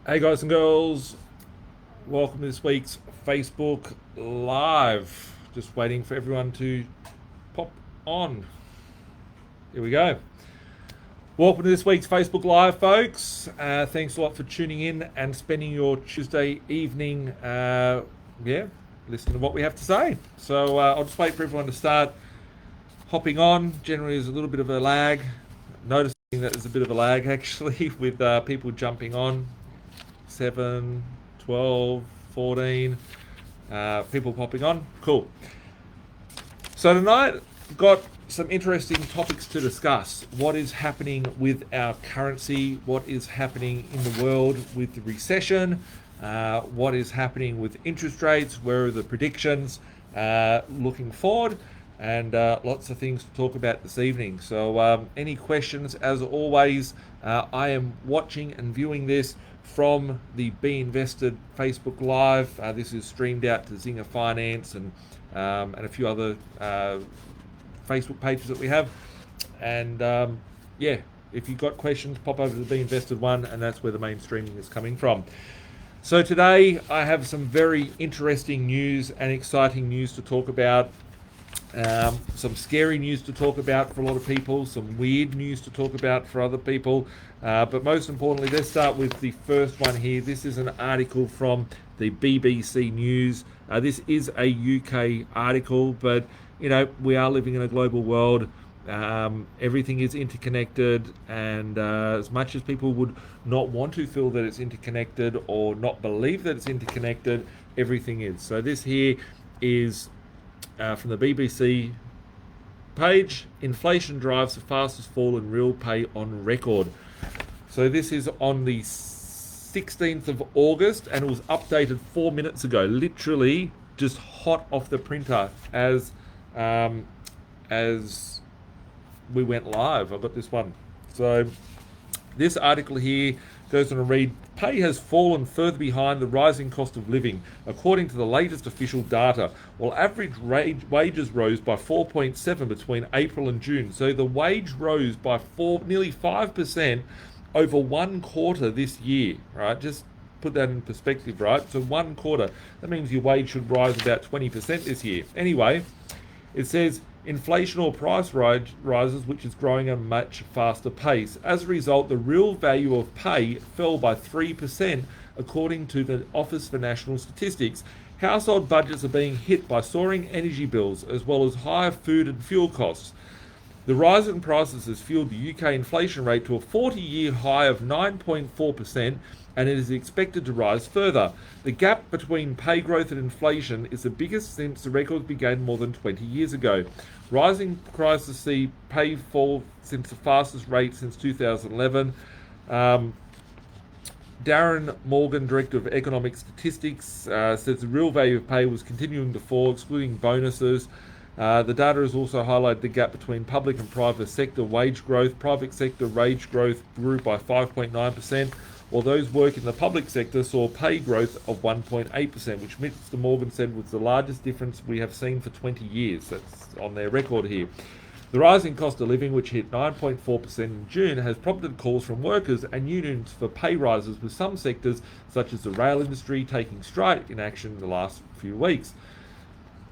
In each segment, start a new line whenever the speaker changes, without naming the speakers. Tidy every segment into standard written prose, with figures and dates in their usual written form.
Hey guys and girls, welcome to this week's Facebook Live. Just waiting for everyone to pop on. Here we go. Welcome to this week's Facebook Live, folks. Thanks a lot for tuning in and spending your Tuesday evening, listening to what we have to say. So I'll just wait for everyone to start hopping on. Generally, there's a little bit of a lag. Noticing that there's a bit of a lag actually with people jumping on. 7, 12, 14 people popping on. Cool. So tonight, got some interesting topics to discuss. What is happening with our currency? What is happening in the world with the recession? What is happening with interest rates? Where are the predictions looking forward? And lots of things to talk about this evening. So any questions, as always, I am watching and viewing this from the B.Invested Facebook Live. This is streamed out to Zinger Finance and a few other Facebook pages that we have. And if you've got questions, pop over to the B.Invested one, and that's where the main streaming is coming from. So today I have some very interesting news and exciting news to talk about. Some scary news to talk about for a lot of people, some weird news to talk about for other people, but most importantly, let's start with the first one here. This is an article from the BBC News. This is a UK article, but you know, we are living in a global world. Everything is interconnected, and as much as people would not want to feel that it's interconnected or not believe that it's interconnected, everything is. So this here is from the BBC page. Inflation drives the fastest fall in real pay on record. So this is on the 16th of August, and it was updated 4 minutes ago, literally just hot off the printer as we went live. I got this one. So this article here goes on to read, pay has fallen further behind the rising cost of living, according to the latest official data, while average wages rose by 4.7% between April and June. So the wage rose by nearly 5% over one quarter this year, right? Just put that in perspective, right? So one quarter, that means your wage should rise about 20% this year. Anyway, it says inflation or price rises, which is growing at a much faster pace. As a result, the real value of pay fell by 3%, according to the Office for National Statistics. Household budgets are being hit by soaring energy bills, as well as higher food and fuel costs. The rise in prices has fueled the UK inflation rate to a 40-year high of 9.4%, and it is expected to rise further. The gap between pay growth and inflation is the biggest since the records began more than 20 years ago. Rising prices see pay fall since the fastest rate since 2011. Darren Morgan, Director of Economic Statistics, says the real value of pay was continuing to fall, excluding bonuses. The data has also highlighted the gap between public and private sector wage growth. Private sector wage growth grew by 5.9%, while those working in the public sector saw pay growth of 1.8%, which Mr. Morgan said was the largest difference we have seen for 20 years. That's on their record here. The rising cost of living, which hit 9.4% in June, has prompted calls from workers and unions for pay rises, with some sectors, such as the rail industry, taking strike in action in the last few weeks.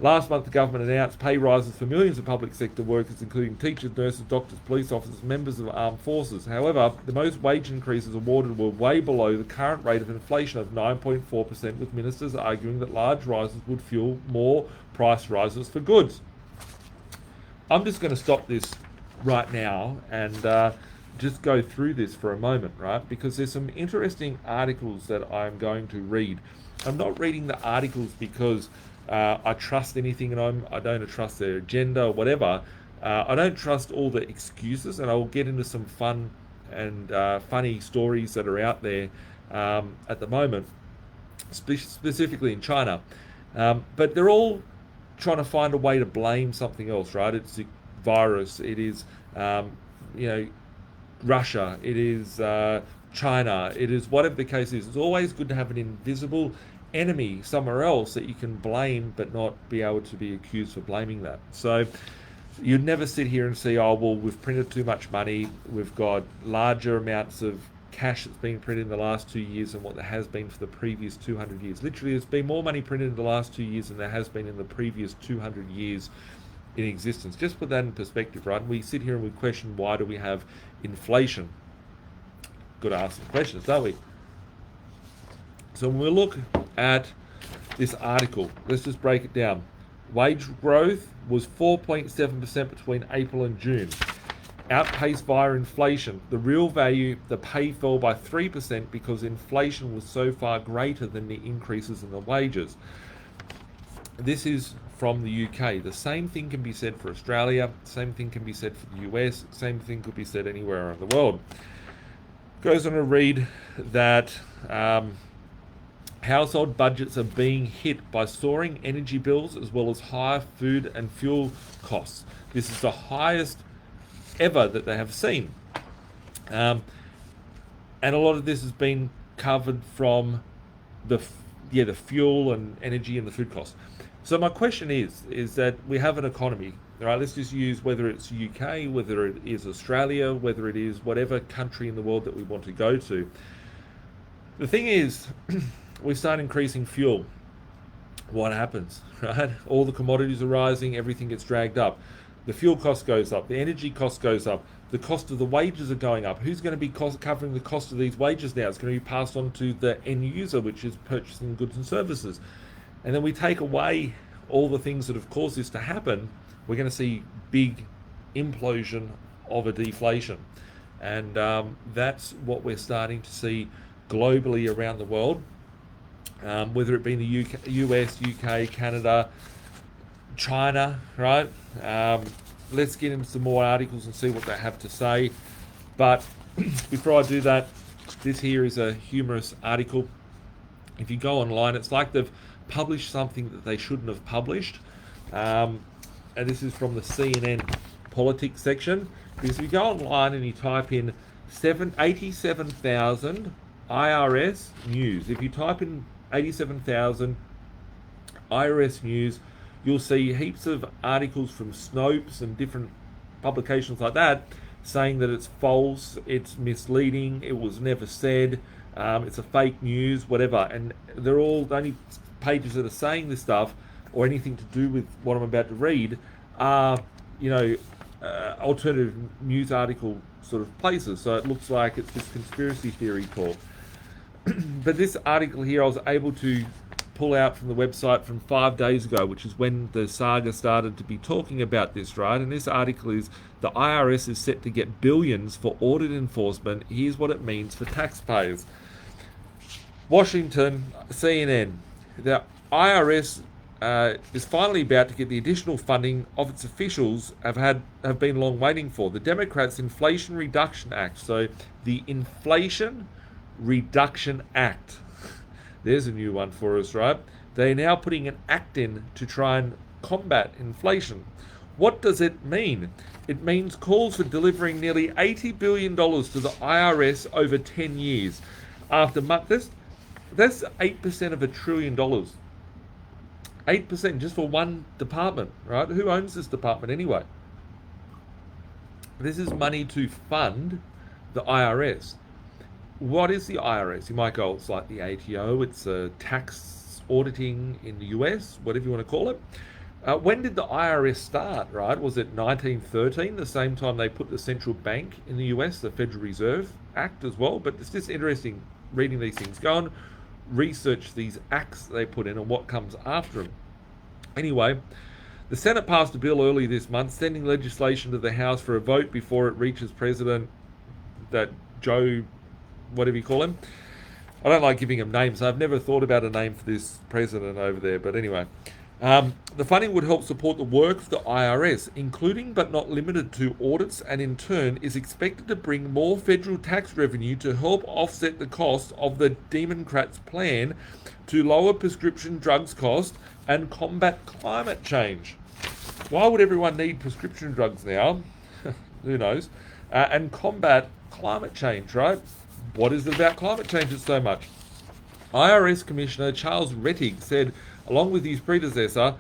Last month, the government announced pay rises for millions of public sector workers, including teachers, nurses, doctors, police officers, members of armed forces. However, the most wage increases awarded were way below the current rate of inflation of 9.4%, with ministers arguing that large rises would fuel more price rises for goods. I'm just going to stop this right now and just go through this for a moment, right? Because there's some interesting articles that I'm going to read. I'm not reading the articles because I trust anything, and I don't trust their agenda or whatever. I don't trust all the excuses, and I will get into some fun and funny stories that are out there at the moment, specifically in China. But they're all trying to find a way to blame something else, right? It's the virus. It is, Russia. It is China. It is whatever the case is. It's always good to have an invisible enemy somewhere else that you can blame, but not be able to be accused for blaming that. So you'd never sit here and say, oh, well, we've printed too much money, we've got larger amounts of cash that's been printed in the last 2 years than what there has been for the previous 200 years. Literally, there's been more money printed in the last 2 years than there has been in the previous 200 years in existence. Just put that in perspective, right? We sit here and we question, why do we have inflation? Got to ask some questions, don't we? So when we look at this article, let's just break it down. Wage growth was 4.7% between April and June, outpaced via inflation. The real value, the pay fell by 3% because inflation was so far greater than the increases in the wages. This is from the UK. The same thing can be said for Australia, same thing can be said for the US, same thing could be said anywhere around the world. Goes on to read that household budgets are being hit by soaring energy bills as well as higher food and fuel costs. This is the highest ever that they have seen. And a lot of this has been covered from the fuel and energy and the food costs. So my question is that we have an economy, all right? Let's just use whether it's UK, whether it is Australia, whether it is whatever country in the world that we want to go to. The thing is, we start increasing fuel. What happens, right? All the commodities are rising, everything gets dragged up. The fuel cost goes up, the energy cost goes up, the cost of the wages are going up. Who's going to be covering the cost of these wages now? It's going to be passed on to the end user, which is purchasing goods and services. And then we take away all the things that have caused this to happen, we're going to see big implosion of a deflation. And that's what we're starting to see globally around the world, whether it be in the US, UK, Canada, China, right? Let's get into some more articles and see what they have to say. But before I do that, this here is a humorous article. If you go online, it's like they've published something that they shouldn't have published. And this is from the CNN politics section. Because if you go online and you type in 87,000 IRS news, if you type in 87,000 IRS news, you'll see heaps of articles from Snopes and different publications like that saying that it's false, it's misleading, it was never said, it's a fake news, whatever. And they're all, the only pages that are saying this stuff or anything to do with what I'm about to read are, alternative news article sort of places. So it looks like it's just conspiracy theory talk. But this article here I was able to pull out from the website from 5 days ago, which is when the saga started to be talking about this, right? And this article is, the IRS is set to get billions for audit enforcement. Here's what it means for taxpayers. Washington, CNN. The IRS is finally about to get the additional funding of its officials have been long waiting for. The Democrats' Inflation Reduction Act. So the Inflation Reduction Act. There's a new one for us, right? They're now putting an act in to try and combat inflation. What does it mean? It means calls for delivering nearly $80 billion to the IRS over 10 years. After months, that's 8% of $1 trillion. 8% just for one department, right? Who owns this department anyway? This is money to fund the IRS. What is the IRS? You might go, it's like the ATO, it's tax auditing in the US, whatever you want to call it. When did the IRS start, right? Was it 1913, the same time they put the central bank in the US, the Federal Reserve Act as well? But it's just interesting reading these things. Go and research these acts they put in and what comes after them. Anyway, the Senate passed a bill early this month, sending legislation to the House for a vote before it reaches President, that Joe, whatever you call him. I don't like giving him names. I've never thought about a name for this president over there. But anyway, the funding would help support the work of the IRS, including but not limited to audits, and in turn is expected to bring more federal tax revenue to help offset the cost of the Democrats' plan to lower prescription drugs costs and combat climate change. Why would everyone need prescription drugs now? Who knows? And combat climate change, right? What is it about climate change that's so much? IRS Commissioner Charles Rettig said, along with his predecessor,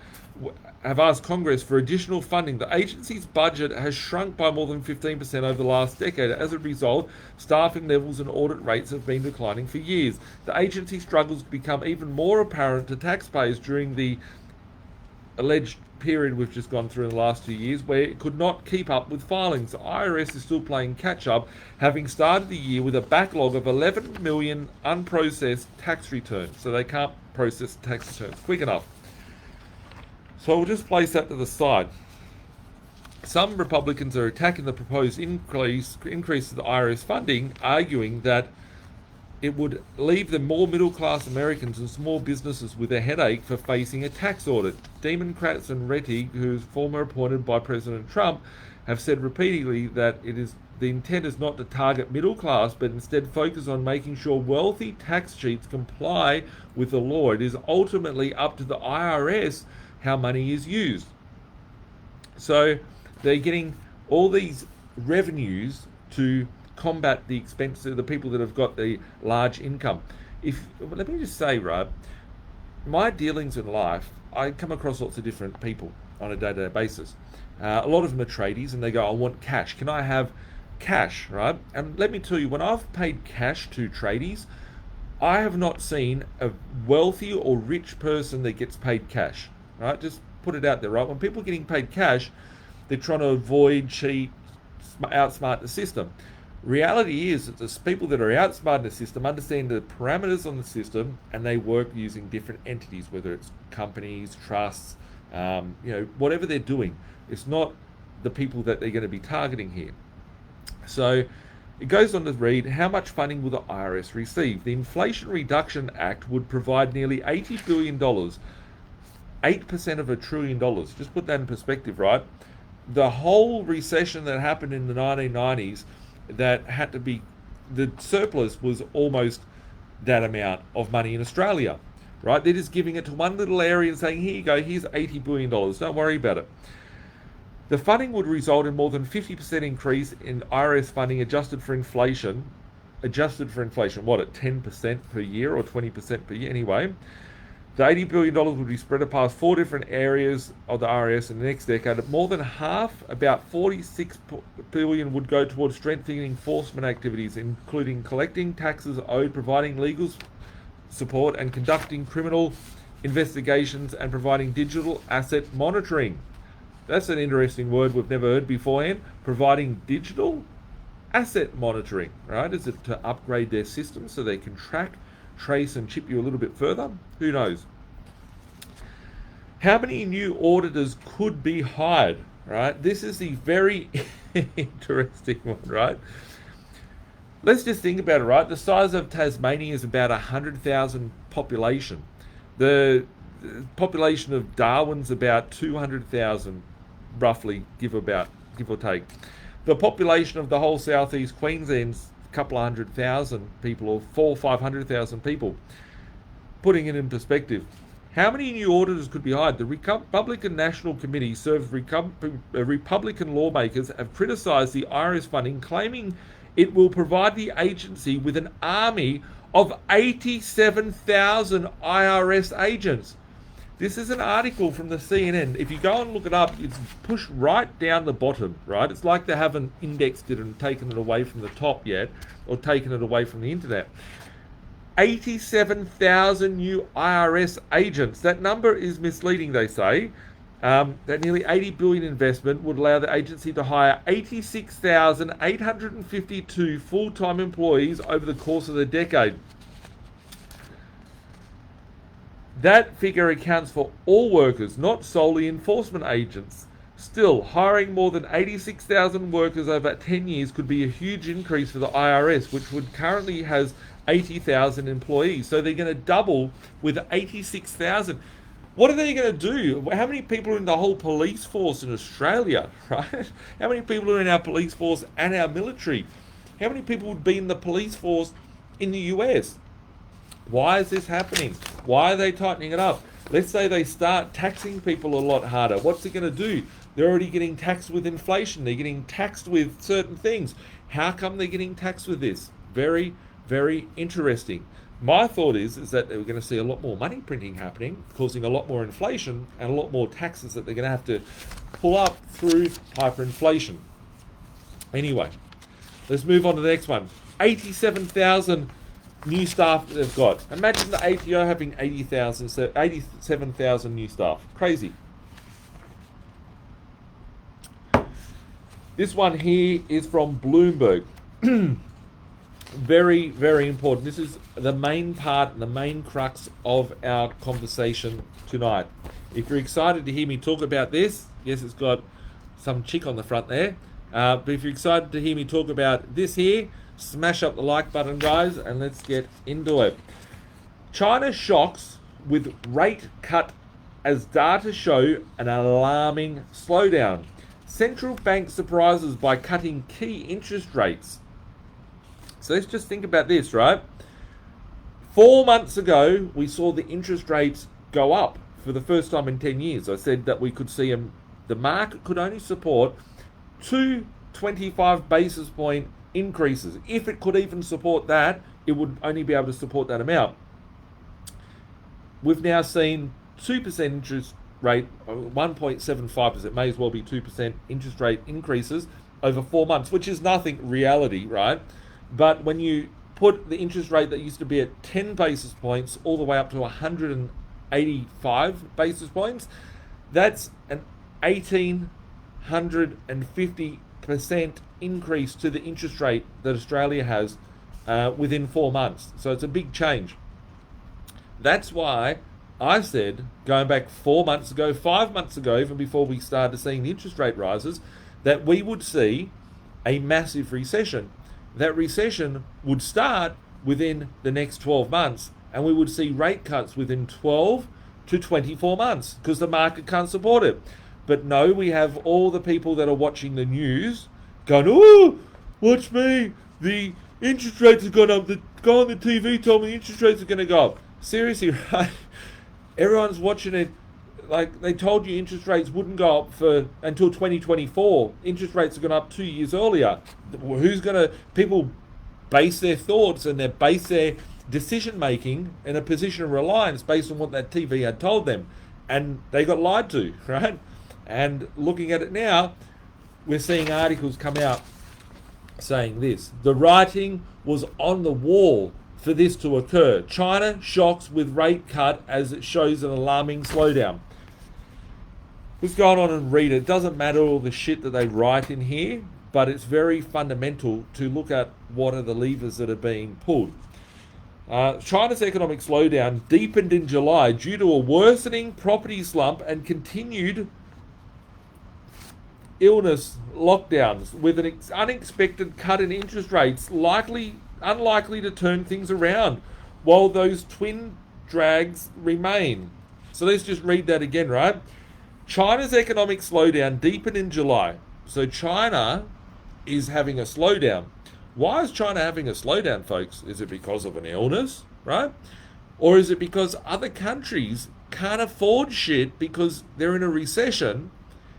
have asked Congress for additional funding. The agency's budget has shrunk by more than 15% over the last decade. As a result, staffing levels and audit rates have been declining for years. The agency struggles become even more apparent to taxpayers during the alleged period we've just gone through in the last 2 years, where it could not keep up with filings. The IRS is still playing catch up, having started the year with a backlog of 11 million unprocessed tax returns. So they can't process tax returns quick enough. So we'll just place that to the side. Some Republicans are attacking the proposed increase to the IRS funding, arguing that it would leave the more middle-class Americans and small businesses with a headache for facing a tax audit. Democrats and Rettig, who's former appointed by President Trump, have said repeatedly that the intent is not to target middle class, but instead focus on making sure wealthy tax cheats comply with the law. It is ultimately up to the IRS how money is used. So they're getting all these revenues to combat the expense of the people that have got the large income. Let me just say, right, my dealings in life, I come across lots of different people on a day-to-day basis. A lot of them are tradies, and they go, I want cash. Can I have cash, right? And let me tell you, when I've paid cash to tradies, I have not seen a wealthy or rich person that gets paid cash, right? Just put it out there, right? When people are getting paid cash, they're trying to avoid, cheat, outsmart the system. Reality is that the people that are outsmarting the system understand the parameters on the system, and they work using different entities, whether it's companies, trusts, whatever they're doing. It's not the people that they're going to be targeting here. So it goes on to read, how much funding will the IRS receive? The Inflation Reduction Act would provide nearly $80 billion, 8% of $1 trillion. Just put that in perspective, right? The whole recession that happened in the 1990s, that had to be, the surplus was almost that amount of money in Australia, right? They're just giving it to one little area and saying, here you go, here's $80 billion, don't worry about it. The funding would result in more than 50% increase in IRS funding adjusted for inflation, what, at 10% per year or 20% per year anyway. The $80 billion would be spread across 4 different areas of the IRS in the next decade. More than half, about $46 billion, would go towards strengthening enforcement activities, including collecting taxes owed, providing legal support, and conducting criminal investigations, and providing digital asset monitoring. That's an interesting word we've never heard beforehand. Providing digital asset monitoring, right? Is it to upgrade their system so they can track, trace, and chip you a little bit further? Who knows? How many new auditors could be hired, right? This is the very interesting one, right? Let's just think about it, right? The size of Tasmania is about 100,000 population. The population of Darwin's about 200,000, roughly, give or take. The population of the whole southeast Queensland's a couple of 100,000 people, or 400,000 or 500,000 people. Putting it in perspective, how many new auditors could be hired? The Republican National Committee serves Republican lawmakers have criticized the IRS funding, claiming it will provide the agency with an army of 87,000 IRS agents. This is an article from the CNN. If you go and look it up, it's pushed right down the bottom, right? It's like they haven't indexed it and taken it away from the top yet, or taken it away from the internet. 87,000 new IRS agents. That number is misleading, they say. That nearly $80 billion investment would allow the agency to hire 86,852 full-time employees over the course of the decade. That figure accounts for all workers, not solely enforcement agents. Still, hiring more than 86,000 workers over 10 years could be a huge increase for the IRS, which currently has 80,000 employees. So they're going to double with 86,000. What are they going to do? How many people are in the whole police force in Australia, right? How many people are in our police force and our military? How many people would be in the police force in the US? Why is this happening? Why are they tightening it up? Let's say they start taxing people a lot harder. What's it going to do? They're already getting taxed with inflation. They're getting taxed with certain things. How come they're getting taxed with this? Very, very interesting. My thought is that we're going to see a lot more money printing happening, causing a lot more inflation and a lot more taxes that they're going to have to pull up through hyperinflation. Anyway, let's move on to the next one. 87,000 new staff that they've got. Imagine the ATO having 87,000 new staff. Crazy. This one here is from Bloomberg. Very, very important. This is the main part, the main crux of our conversation tonight. If you're excited to hear me talk about this, yes, it's got some chick on the front there. But if you're excited to hear me talk about this here, smash up the like button, guys, and let's get into it. China shocks with rate cut as data show an alarming slowdown. Central bank surprises by cutting key interest rates. So let's just think about this, right? 4 months ago, we saw the interest rates go up for the first time in 10 years. I said that we could see the market could only support 225 basis point increases. If it could even support that, it would only be able to support that amount. We've now seen 2% interest rate, 1.75%, may as well be 2% interest rate increases over 4 months, which is nothing reality, right? But when you put the interest rate that used to be at 10 basis points all the way up to 185 basis points, that's an 1,850% increase to the interest rate that Australia has within 4 months. So it's a big change. That's why I said, going back 4 months ago, 5 months ago, even before we started seeing the interest rate rises, that we would see a massive recession. That recession would start within the next 12 months, and we would see rate cuts within 12 to 24 months because the market can't support it. But no, we have all the people that are watching the news going, oh, watch me, the interest rates have gone up, the guy on the TV told me the interest rates are going to go up. Seriously, right? Everyone's watching it. Like, they told you interest rates wouldn't go up until 2024. Interest rates are going up 2 years earlier. People base their thoughts and they base their decision making in a position of reliance based on what that TV had told them. And they got lied to, right? And looking at it now, we're seeing articles come out saying this. The writing was on the wall for this to occur. China shocks with rate cut as it shows an alarming slowdown. Let's go on and read it. It doesn't matter all the shit that they write in here, but it's very fundamental to look at what are the levers that are being pulled. China's economic slowdown deepened in July due to a worsening property slump and continued illness lockdowns, with an unexpected cut in interest rates unlikely to turn things around, while those twin drags remain. So let's just read that again, right? China's economic slowdown deepened in July. So China is having a slowdown. Why is China having a slowdown, folks? Is it because of an illness, right? Or is it because other countries can't afford shit because they're in a recession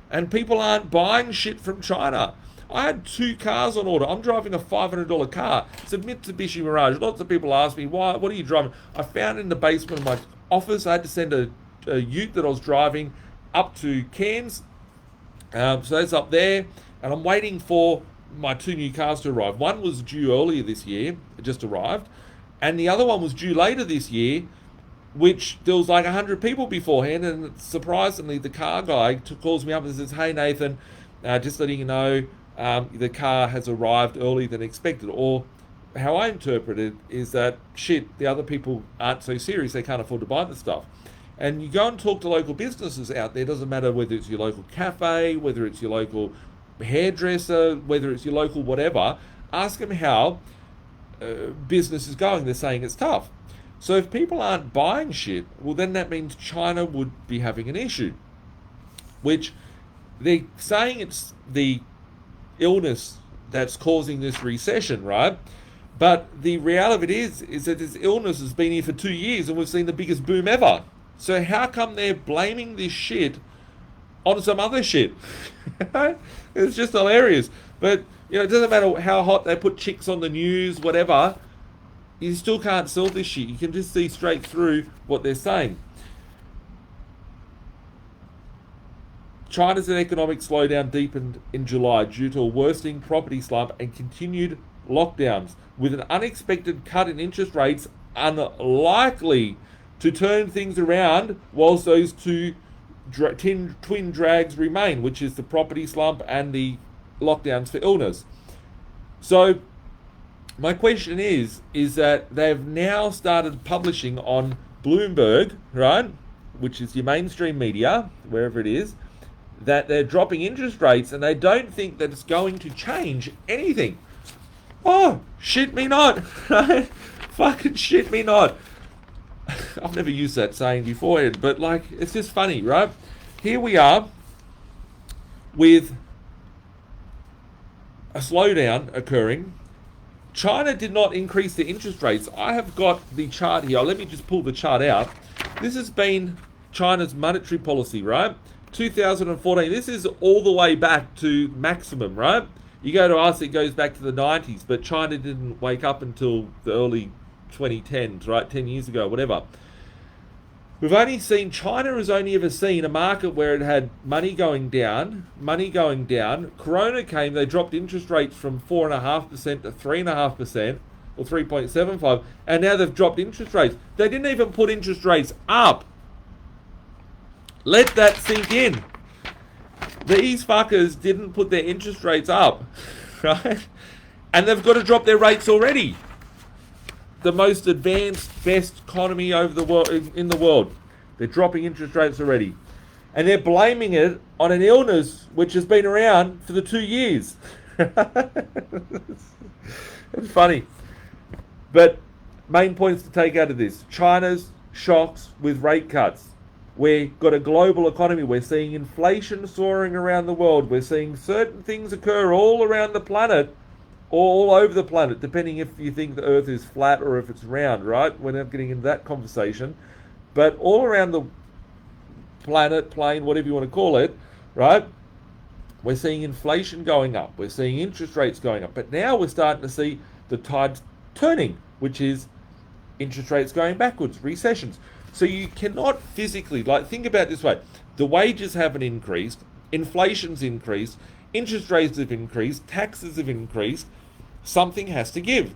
and people aren't buying shit from China? I had 2 cars on order. I'm driving a $500 car. It's a Mitsubishi Mirage. Lots of people ask me, why? What are you driving? I found in the basement of my office. I had to send a ute that I was driving up to Cairns. So that's up there. And I'm waiting for my 2 new cars to arrive. One was due earlier this year. It just arrived. And the other one was due later this year, which there was like 100 people beforehand. And surprisingly, the car guy calls me up and says, hey, Nathan, just letting you know, the car has arrived earlier than expected. Or how I interpret it is that, shit, the other people aren't so serious, they can't afford to buy the stuff. And you go and talk to local businesses out there, doesn't matter whether it's your local cafe, whether it's your local hairdresser, whether it's your local whatever, ask them how business is going. They're saying it's tough. So if people aren't buying shit, well, then that means China would be having an issue, which they're saying it's the illness that's causing this recession, right? But the reality of it is that this illness has been here for 2 years and we've seen the biggest boom ever. So how come they're blaming this shit on some other shit? It's just hilarious. But, you know, it doesn't matter how hot they put chicks on the news, whatever. You still can't sell this shit. You can just see straight through what they're saying. China's economic slowdown deepened in July due to a worsening property slump and continued lockdowns, with an unexpected cut in interest rates unlikely to turn things around whilst those two twin drags remain, which is the property slump and the lockdowns for illness. So my question is that they've now started publishing on Bloomberg, right, which is your mainstream media, wherever it is, that they're dropping interest rates and they don't think that it's going to change anything. Oh, shit me not, right? Fucking shit me not. I've never used that saying before, but like, it's just funny, right? Here we are with a slowdown occurring. China did not increase the interest rates. I have got the chart here. Let me just pull the chart out. This has been China's monetary policy, right? 2014. This is all the way back to maximum, right? You go to us, it goes back to the 90s, but China didn't wake up until the early 2010s, right? 10 years ago, whatever. China has only ever seen a market where it had money going down. Corona came, they dropped interest rates from 4.5% to 3.5%, or 3.75, and now they've dropped interest rates. They didn't even put interest rates up. Let that sink in. These fuckers didn't put their interest rates up, right? And they've got to drop their rates already. The most advanced, best economy over the world, in the world. They're dropping interest rates already. And they're blaming it on an illness which has been around for the 2 years. It's funny. But main points to take out of this. China's shocks with rate cuts. We've got a global economy. We're seeing inflation soaring around the world. We're seeing certain things occur all around the planet, all over the planet, depending if you think the Earth is flat or if it's round, right? We're not getting into that conversation. But all around the planet, plane, whatever you want to call it, right? We're seeing inflation going up. We're seeing interest rates going up. But now we're starting to see the tides turning, which is interest rates going backwards, recessions. So you cannot physically, like, think about it this way. The wages haven't increased, inflation's increased, interest rates have increased, taxes have increased. Something has to give.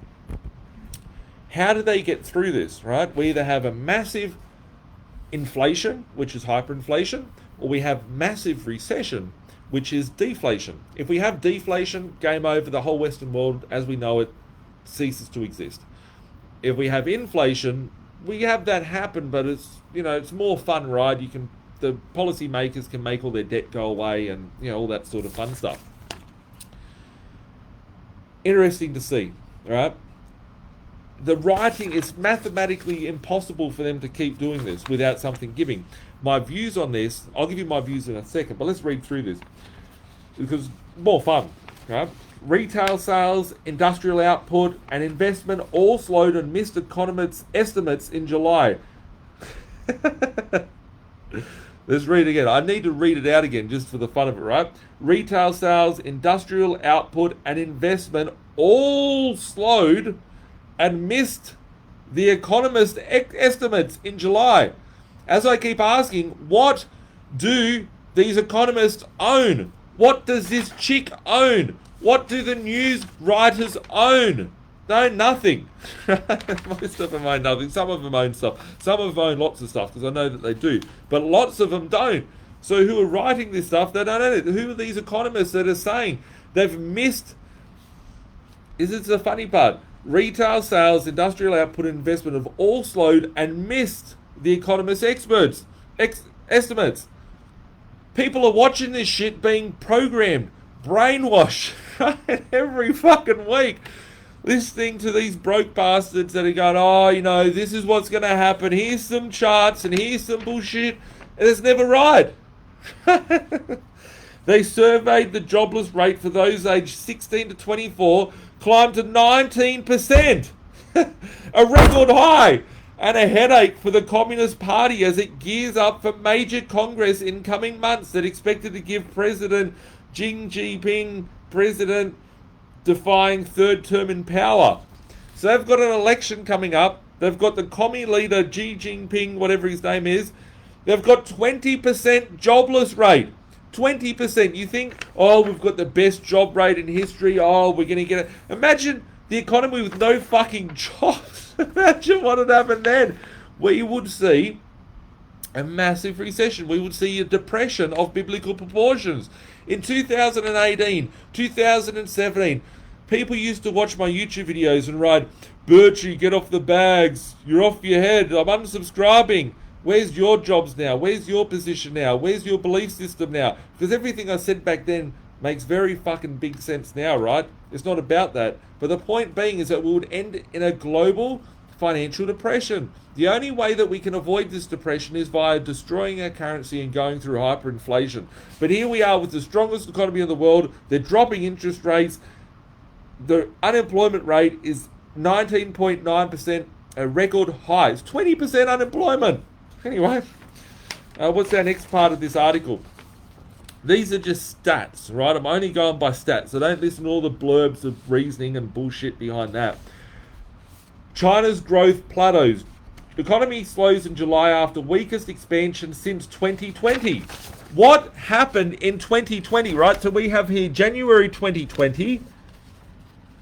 How do they get through this, right? We either have a massive inflation, which is hyperinflation, or we have massive recession, which is deflation. If we have deflation, game over, the whole Western world, as we know it, ceases to exist. If we have inflation, we have that happen, but it's more fun, right? The policymakers can make all their debt go away and, all that sort of fun stuff. Interesting to see, right? The writing, it's mathematically impossible for them to keep doing this without something giving. My views on this, I'll give you my views in a second, but let's read through this because it's more fun, right? Retail sales, industrial output, and investment all slowed and missed economists' estimates in July. Let's read it again. I need to read it out again just for the fun of it, right? Retail sales, industrial output, and investment all slowed and missed the economist estimates in July. As I keep asking, what do these economists own? What does this chick own? What do the news writers own? They own nothing. Most of them own nothing. Some of them own stuff. Some of them own lots of stuff, because I know that they do. But lots of them don't. So who are writing this stuff, they don't own it. Who are these economists that are saying they've missed? This is the funny part. Retail sales, industrial output, and investment have all slowed and missed the economists' estimates. People are watching this shit being programmed, brainwashed, every fucking week. Listening to these broke bastards that are going, this is what's going to happen. Here's some charts and here's some bullshit. And it's never right. They surveyed the jobless rate for those aged 16 to 24 climbed to 19%. A record high. And a headache for the Communist Party as it gears up for major Congress in coming months that expected to give President Xi Jinping, defying third term in power. So they've got an election coming up. They've got the commie leader Xi Jinping, whatever his name is. They've got 20% jobless rate. 20%. You think, oh, we've got the best job rate in history. Oh, we're going to get it. Imagine the economy with no fucking jobs. Imagine what would happen then. We would see a massive recession. We would see a depression of biblical proportions. In 2018, 2017, people used to watch my YouTube videos and write, Birchy, get off the bags. You're off your head. I'm unsubscribing. Where's your jobs now? Where's your position now? Where's your belief system now? Because everything I said back then makes very fucking big sense now, right? It's not about that. But the point being is that we would end in a global financial depression. The only way that we can avoid this depression is via destroying our currency and going through hyperinflation. But here we are with the strongest economy in the world. They're dropping interest rates. The unemployment rate is 19.9%, a record high. It's 20% unemployment. Anyway, what's our next part of this article? These are just stats, right? I'm only going by stats. So don't listen to all the blurbs of reasoning and bullshit behind that. China's growth plateaus. Economy slows in July after weakest expansion since 2020. What happened in 2020, right? So we have here January 2020,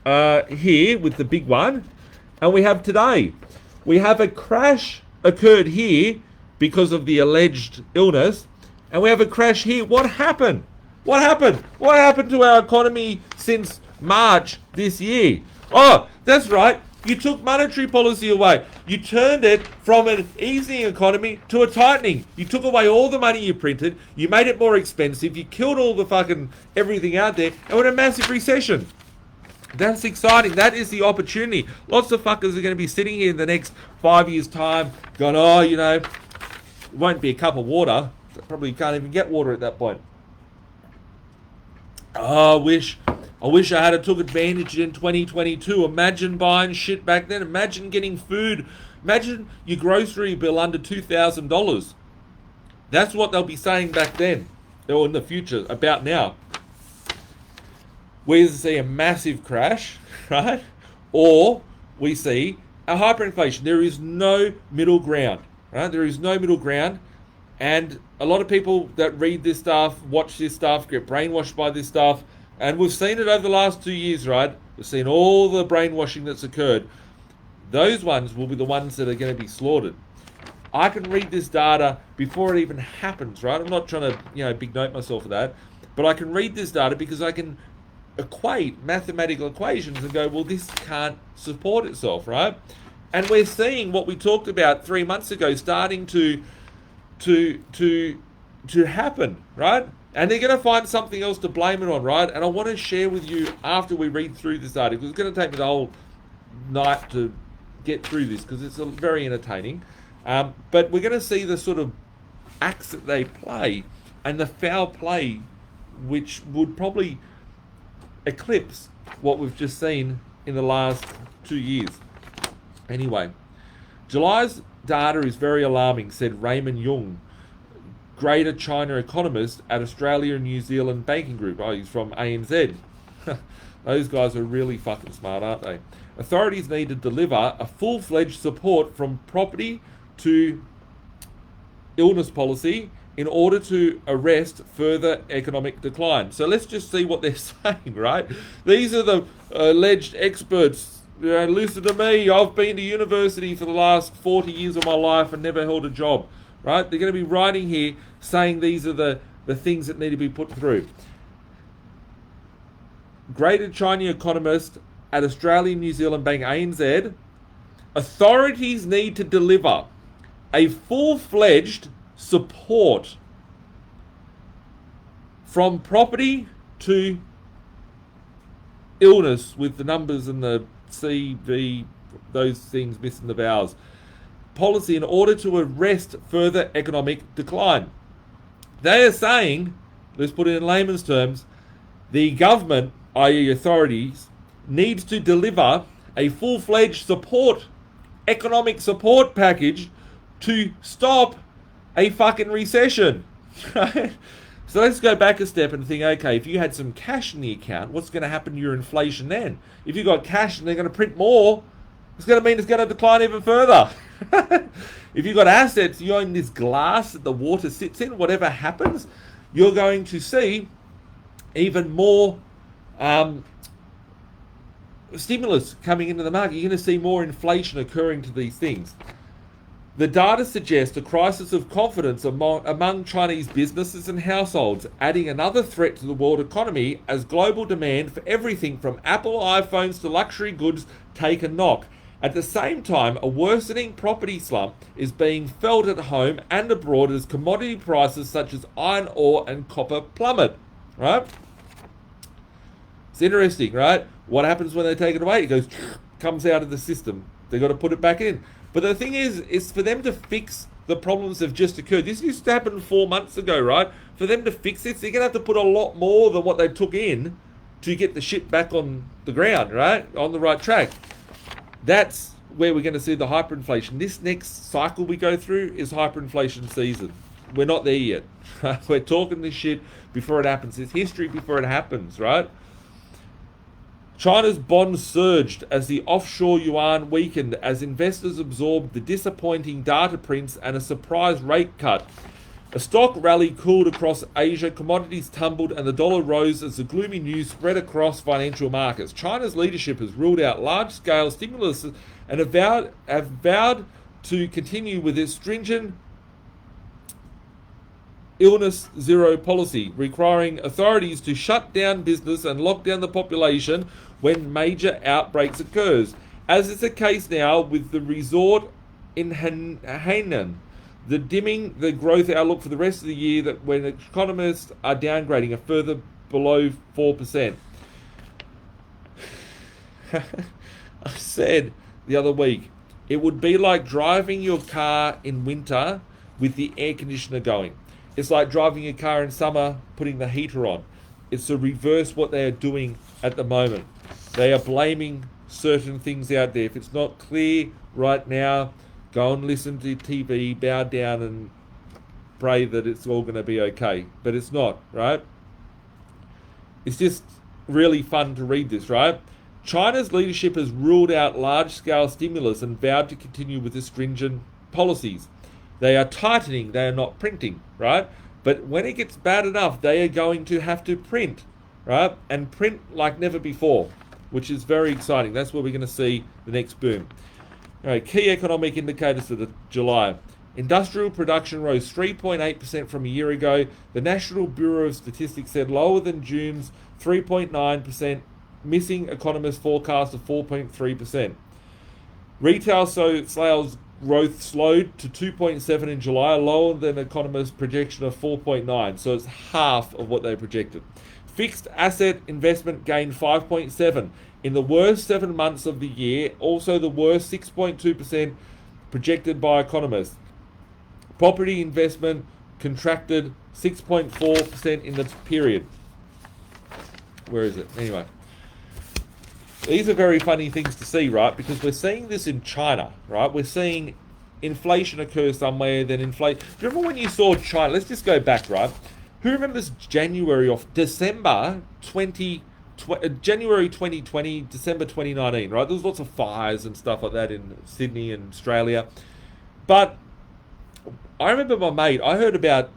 here with the big one. And we have today. We have a crash occurred here because of the alleged illness. And we have a crash here. What happened? What happened? What happened to our economy since March this year? Oh, that's right. You took monetary policy away. You turned it from an easing economy to a tightening. You took away all the money you printed. You made it more expensive. You killed all the fucking everything out there. And we're in a massive recession. That's exciting. That is the opportunity. Lots of fuckers are going to be sitting here in the next 5 years' time going, oh, you know, it won't be a cup of water. Probably can't even get water at that point. Oh, I wish I had took advantage in 2022. Imagine buying shit back then. Imagine getting food. Imagine your grocery bill under $2,000. That's what they'll be saying back then, or in the future, about now. We either see a massive crash, right? Or we see a hyperinflation. There is no middle ground, right? There is no middle ground. And a lot of people that read this stuff, watch this stuff, get brainwashed by this stuff. And we've seen it over the last 2 years, right? We've seen all the brainwashing that's occurred. Those ones will be the ones that are going to be slaughtered. I can read this data before it even happens, right? I'm not trying to, big note myself of that. But I can read this data because I can equate mathematical equations and go, well, this can't support itself, right? And we're seeing what we talked about 3 months ago starting to happen, right? And they're going to find something else to blame it on, right? And I want to share with you after we read through this article. It's going to take me the whole night to get through this because it's very entertaining. But we're going to see the sort of acts that they play and the foul play which would probably eclipse what we've just seen in the last 2 years. Anyway, July's data is very alarming, said Raymond Young, Greater China economist at Australia and New Zealand Banking Group. Oh, he's from ANZ. Those guys are really fucking smart, aren't they? Authorities need to deliver a full-fledged support from property to illness policy in order to arrest further economic decline. So let's just see what they're saying, right? These are the alleged experts. Listen to me, I've been to university for the last 40 years of my life and never held a job, right? They're going to be writing here saying these are the things that need to be put through. Greater China economist at Australian New Zealand Bank ANZ, authorities need to deliver a full-fledged support from property to illness with the numbers and the CV, those things missing the vowels, policy in order to arrest further economic decline. They are saying, let's put it in layman's terms, the government, i.e. authorities, needs to deliver a full-fledged economic support package to stop a fucking recession. Right? So let's go back a step and think, okay, if you had some cash in the account, what's going to happen to your inflation then? If you've got cash and they're going to print more, It's going to mean it's going to decline even further. If you've got assets, you own this glass that the water sits in, whatever happens, you're going to see even more stimulus coming into the market. You're going to see more inflation occurring to these things. The data suggests a crisis of confidence among Chinese businesses and households, adding another threat to the world economy as global demand for everything from Apple iPhones to luxury goods take a knock. At the same time, a worsening property slump is being felt at home and abroad as commodity prices such as iron ore and copper plummet. Right? It's interesting, right? What happens when they take it away? It goes, comes out of the system. They've got to put it back in. But the thing is for them to fix the problems that have just occurred. This used to happen 4 months ago, right? For them to fix this, they're going to have to put a lot more than what they took in to get the shit back on the ground, right? On the right track. That's where we're going to see the hyperinflation. This next cycle we go through is hyperinflation season. We're not there yet. We're talking this shit before it happens. It's history before it happens, right? China's bonds surged as the offshore yuan weakened as investors absorbed the disappointing data prints and a surprise rate cut. A stock rally cooled across Asia, commodities tumbled and the dollar rose as the gloomy news spread across financial markets. China's leadership has ruled out large-scale stimulus and have vowed to continue with its stringent illness zero policy, requiring authorities to shut down business and lock down the population when major outbreaks occurs, as is the case now with the resort in Hainan, the dimming the growth outlook for the rest of the year that when economists are downgrading a further below 4%. I said the other week, it would be like driving your car in winter with the air conditioner going. It's like driving a car in summer, putting the heater on. It's to reverse what they are doing at the moment. They are blaming certain things out there. If it's not clear right now, go and listen to TV, bow down and pray that it's all going to be okay. But it's not, right? It's just really fun to read this, right? China's leadership has ruled out large-scale stimulus and vowed to continue with the stringent policies. They are tightening, they are not printing, right? But when it gets bad enough, they are going to have to print, right? And print like never before, which is very exciting. That's where we're going to see the next boom. All right, key economic indicators for the July. Industrial production rose 3.8% from a year ago. The National Bureau of Statistics said lower than June's 3.9%, missing economists' forecast of 4.3%. Retail sales growth slowed to 2.7 in July, lower than economists' projection of 4.9, so it's half of what they projected. Fixed asset investment gained 5.7 in the worst 7 months of the year, also the worst 6.2% projected by economists. Property investment contracted 6.4% in the period. Where is it? Anyway. These are very funny things to see, right? Because we're seeing this in China, right? We're seeing inflation occur somewhere, then inflation. Do you remember when you saw China? Let's just go back, right? Who remembers January 2020, December 2019, right? There was lots of fires and stuff like that in Sydney and Australia. But I remember my mate, I heard about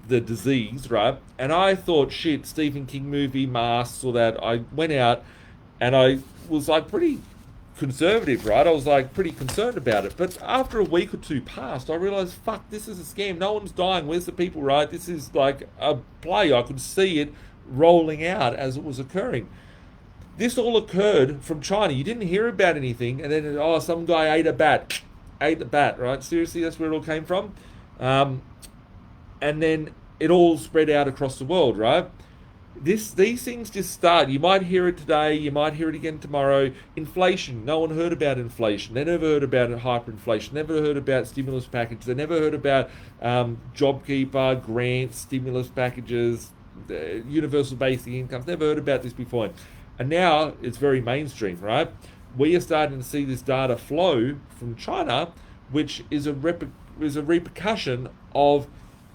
the disease, right? And I thought, shit, Stephen King movie, masks, all that. I went out and I was like pretty conservative, right? I was like pretty concerned about it. But after a week or two passed, I realized, fuck, this is a scam. No one's dying. Where's the people, right? This is like a play. I could see it rolling out as it was occurring. This all occurred from China. You didn't hear about anything. And then, some guy ate a bat, right? Seriously, that's where it all came from. And then it all spread out across the world, right? These things just start. You might hear it today, you might hear it again tomorrow. Inflation. No one heard about inflation. They never heard about hyperinflation. Never heard about stimulus packages. They never heard about JobKeeper, grants, stimulus packages, universal basic incomes. Never heard about this before. And now it's very mainstream, right? We are starting to see this data flow from China, which is a repercussion of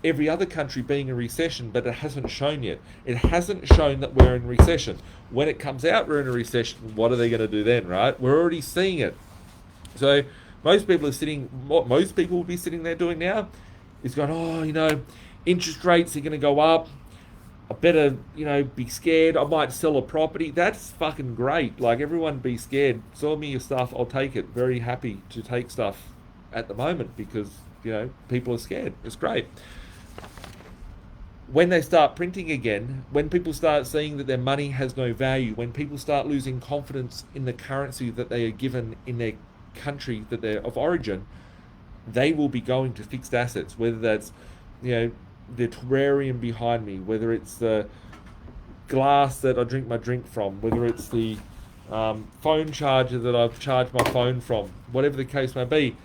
every other country being in recession, but it hasn't shown yet. It hasn't shown that we're in recession. When it comes out we're in a recession, what are they going to do then, right? We're already seeing it. So what most people will be sitting there doing now is going, oh, interest rates are going to go up. I better, be scared. I might sell a property. That's fucking great. Like, everyone be scared. Sell me your stuff. I'll take it. Very happy to take stuff at the moment because, people are scared. It's great. When they start printing again, when people start seeing that their money has no value, when people start losing confidence in the currency that they are given in their country that they're of origin, they will be going to fixed assets, whether that's, the terrarium behind me, whether it's the glass that I drink my drink from, whether it's the phone charger that I've charged my phone from, whatever the case may be.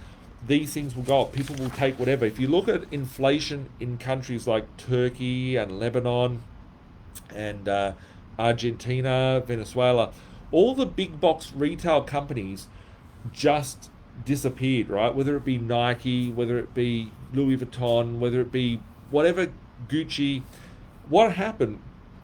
These things will go up. People will take whatever. If you look at inflation in countries like Turkey and Lebanon and Argentina, Venezuela, all the big box retail companies just disappeared, right? Whether it be Nike, whether it be Louis Vuitton, whether it be whatever, Gucci. What happened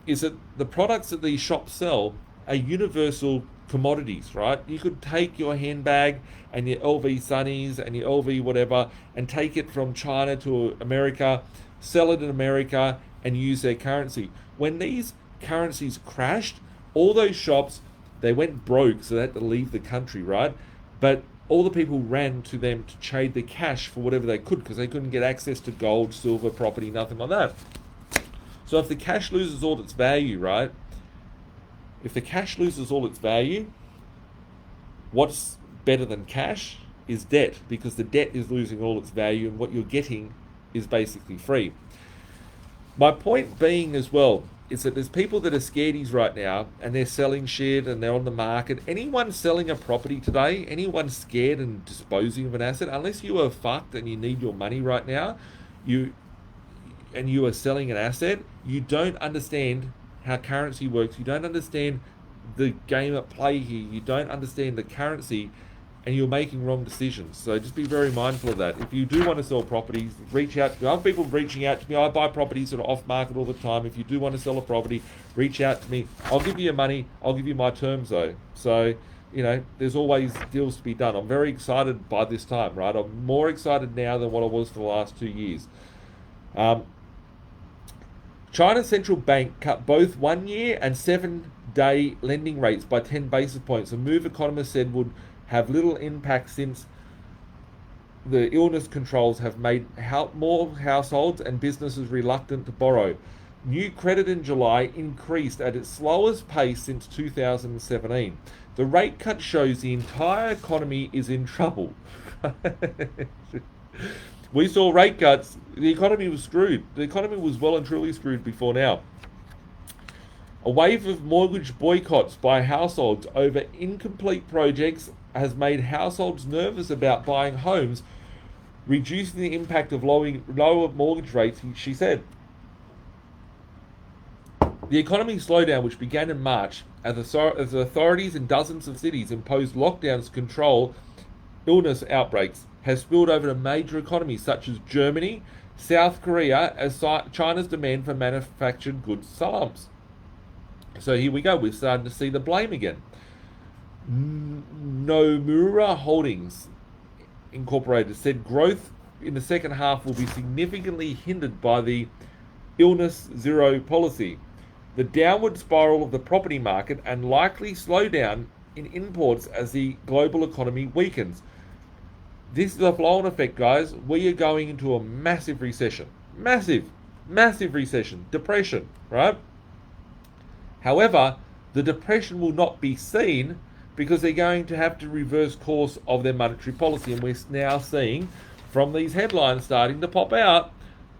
is that the products that these shops sell are universal commodities, right? You could take your handbag and your LV Sunnies and your LV whatever and take it from China to America, sell it in America and use their currency. When these currencies crashed, all those shops, they went broke, so they had to leave the country, right? But all the people ran to them to trade the cash for whatever they could because they couldn't get access to gold, silver, property, nothing like that. So if the cash loses all its value, right? If the cash loses all its value, what's better than cash is debt, because the debt is losing all its value and what you're getting is basically free. My point being as well is that there's people that are scaredies right now and they're selling shit and they're on the market. Anyone selling a property today, anyone scared and disposing of an asset, unless you are fucked and you need your money right now, you are selling an asset, you don't understand how currency works. You don't understand the game at play here. You don't understand the currency and you're making wrong decisions. So just be very mindful of that. If you do want to sell properties, reach out to me. I have people reaching out to me. I buy properties that are off market all the time. If you do want to sell a property, reach out to me. I'll give you your money. I'll give you my terms though. So, there's always deals to be done. I'm very excited by this time, right? I'm more excited now than what I was for the last 2 years. China's central bank cut both 1 year and 7-day lending rates by 10 basis points. A move economists said would have little impact since the illness controls have made more households and businesses reluctant to borrow. New credit in July increased at its slowest pace since 2017. The rate cut shows the entire economy is in trouble. We saw rate cuts. The economy was screwed. The economy was well and truly screwed before now. A wave of mortgage boycotts by households over incomplete projects has made households nervous about buying homes, reducing the impact of lower mortgage rates, she said. The economic slowdown, which began in March as authorities in dozens of cities imposed lockdowns to control illness outbreaks, has spilled over to major economies such as Germany, South Korea, as China's demand for manufactured goods slumps. So here we go, we're starting to see the blame again. Nomura Holdings Incorporated said growth in the second half will be significantly hindered by the illness zero policy, the downward spiral of the property market, and likely slowdown in imports as the global economy weakens. This is a flow-on effect, guys. We are going into a massive recession. Massive recession. Depression, right? However, the depression will not be seen because they're going to have to reverse course of their monetary policy. And we're now seeing, from these headlines starting to pop out,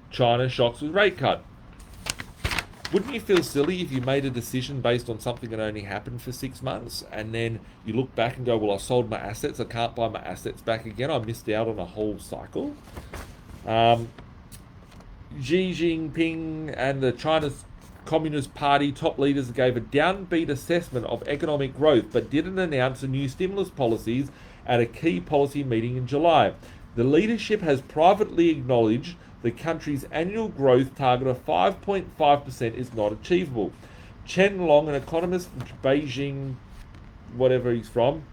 China shocks with rate cut. Wouldn't you feel silly if you made a decision based on something that only happened for 6 months and then you look back and go, well, I sold my assets, I can't buy my assets back again, I missed out on a whole cycle? Xi Jinping and the China's Communist Party top leaders gave a downbeat assessment of economic growth but didn't announce the new stimulus policies at a key policy meeting in July. The leadership has privately acknowledged the country's annual growth target of 5.5% is not achievable. Chen Long, an economist from Beijing, whatever he's from,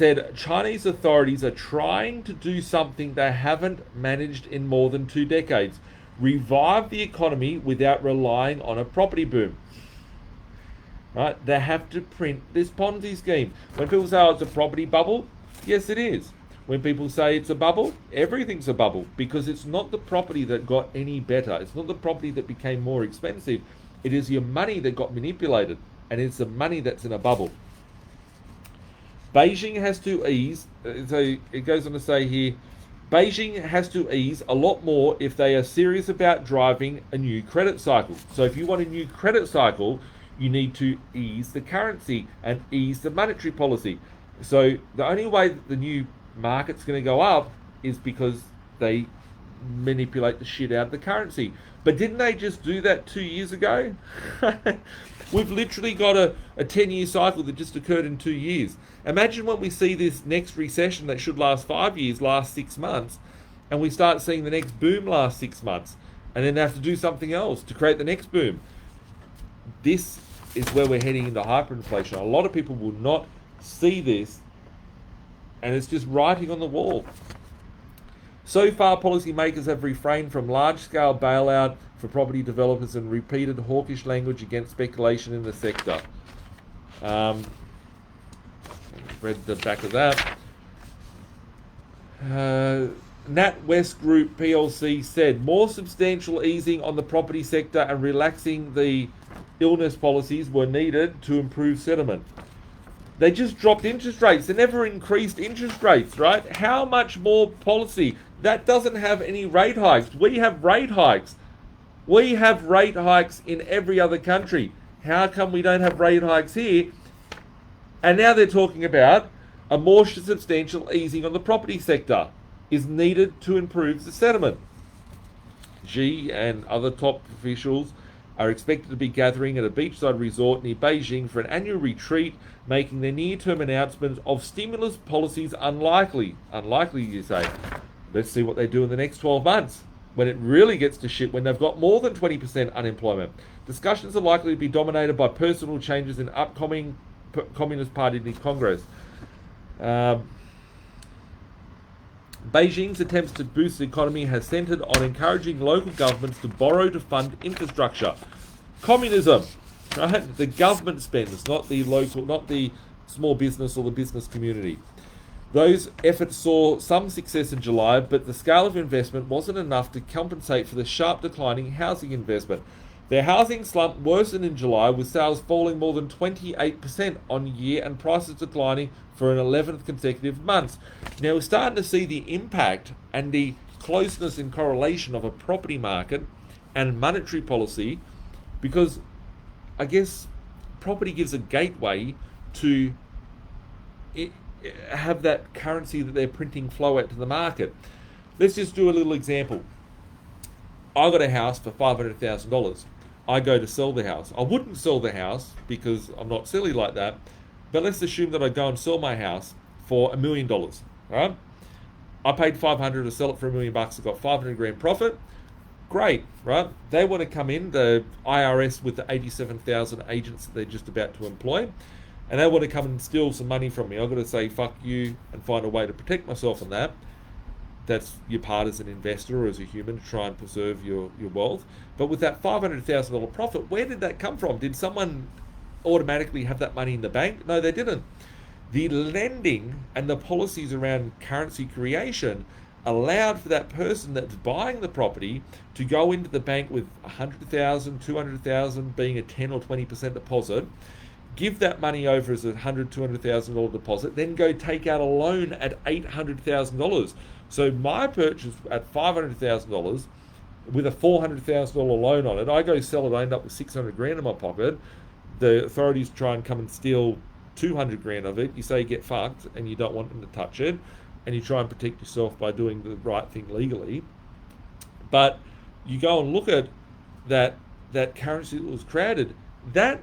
said Chinese authorities are trying to do something they haven't managed in more than 2 decades. Revive the economy without relying on a property boom. Right? They have to print this Ponzi scheme. When people say, oh, it's a property bubble, yes, it is. When people say it's a bubble, everything's a bubble, because it's not the property that got any better. It's not the property that became more expensive. It is your money that got manipulated, and it's the money that's in a bubble. Beijing has to ease, so it goes on to say here, Beijing has to ease a lot more if they are serious about driving a new credit cycle. So if you want a new credit cycle, you need to ease the currency and ease the monetary policy. So the only way that the new market's going to go up is because they manipulate the shit out of the currency. But didn't they just do that 2 years ago? We've literally got a 10-year cycle that just occurred in 2 years. Imagine when we see this next recession that should last 5 years, last 6 months, and we start seeing the next boom last 6 months, and then have to do something else to create the next boom. This is where we're heading into hyperinflation. A lot of people will not see this, and it's just writing on the wall. So far, policymakers have refrained from large-scale bailout for property developers and repeated hawkish language against speculation in the sector. Read the back of that. NatWest Group PLC said more substantial easing on the property sector and relaxing the illness policies were needed to improve sentiment. They just dropped interest rates. They never increased interest rates, right? How much more policy? That doesn't have any rate hikes. We have rate hikes. We have rate hikes in every other country. How come we don't have rate hikes here? And now they're talking about a more substantial easing on the property sector is needed to improve the sentiment. Xi and other top officials are expected to be gathering at a beachside resort near Beijing for an annual retreat, making their near-term announcements of stimulus policies unlikely. Unlikely, you say. Let's see what they do in the next 12 months, when it really gets to shit, when they've got more than 20% unemployment. Discussions are likely to be dominated by personal changes in upcoming Communist Party Congress. Beijing's attempts to boost the economy has centered on encouraging local governments to borrow to fund infrastructure. Communism, right? The government spends, not the local, not the small business or the business community. Those efforts saw some success in July, but the scale of investment wasn't enough to compensate for the sharp declining housing investment. Their housing slump worsened in July, with sales falling more than 28% on year and prices declining for an 11th consecutive month. Now we're starting to see the impact and the closeness and correlation of a property market and monetary policy, because I guess property gives a gateway to have that currency that they're printing flow out to the market. Let's just do a little example. I got a house for $500,000. I go to sell the house. I wouldn't sell the house because I'm not silly like that, but let's assume that I go and sell my house for $1 million, right? I paid 500 to sell it for $1 million. I got 500 grand profit. Great, right? They want to come in, the IRS, with the 87,000 agents that they're just about to employ, and they want to come and steal some money from me. I've got to say fuck you and find a way to protect myself on that. That's your part as an investor or as a human to try and preserve your wealth. But with that $500,000 profit, where did that come from? Did someone automatically have that money in the bank? No, they didn't. The lending and the policies around currency creation allowed for that person that's buying the property to go into the bank with 100,000, 200,000 being a 10 or 20% deposit, give that money over as a $100,000, $200,000 deposit, then go take out a loan at $800,000. So my purchase at $500,000 with a $400,000 loan on it, I go sell it, I end up with 600 grand in my pocket. The authorities try and come and steal 200 grand of it. You say get fucked and you don't want them to touch it, and you try and protect yourself by doing the right thing legally. But you go and look at that currency that was created, that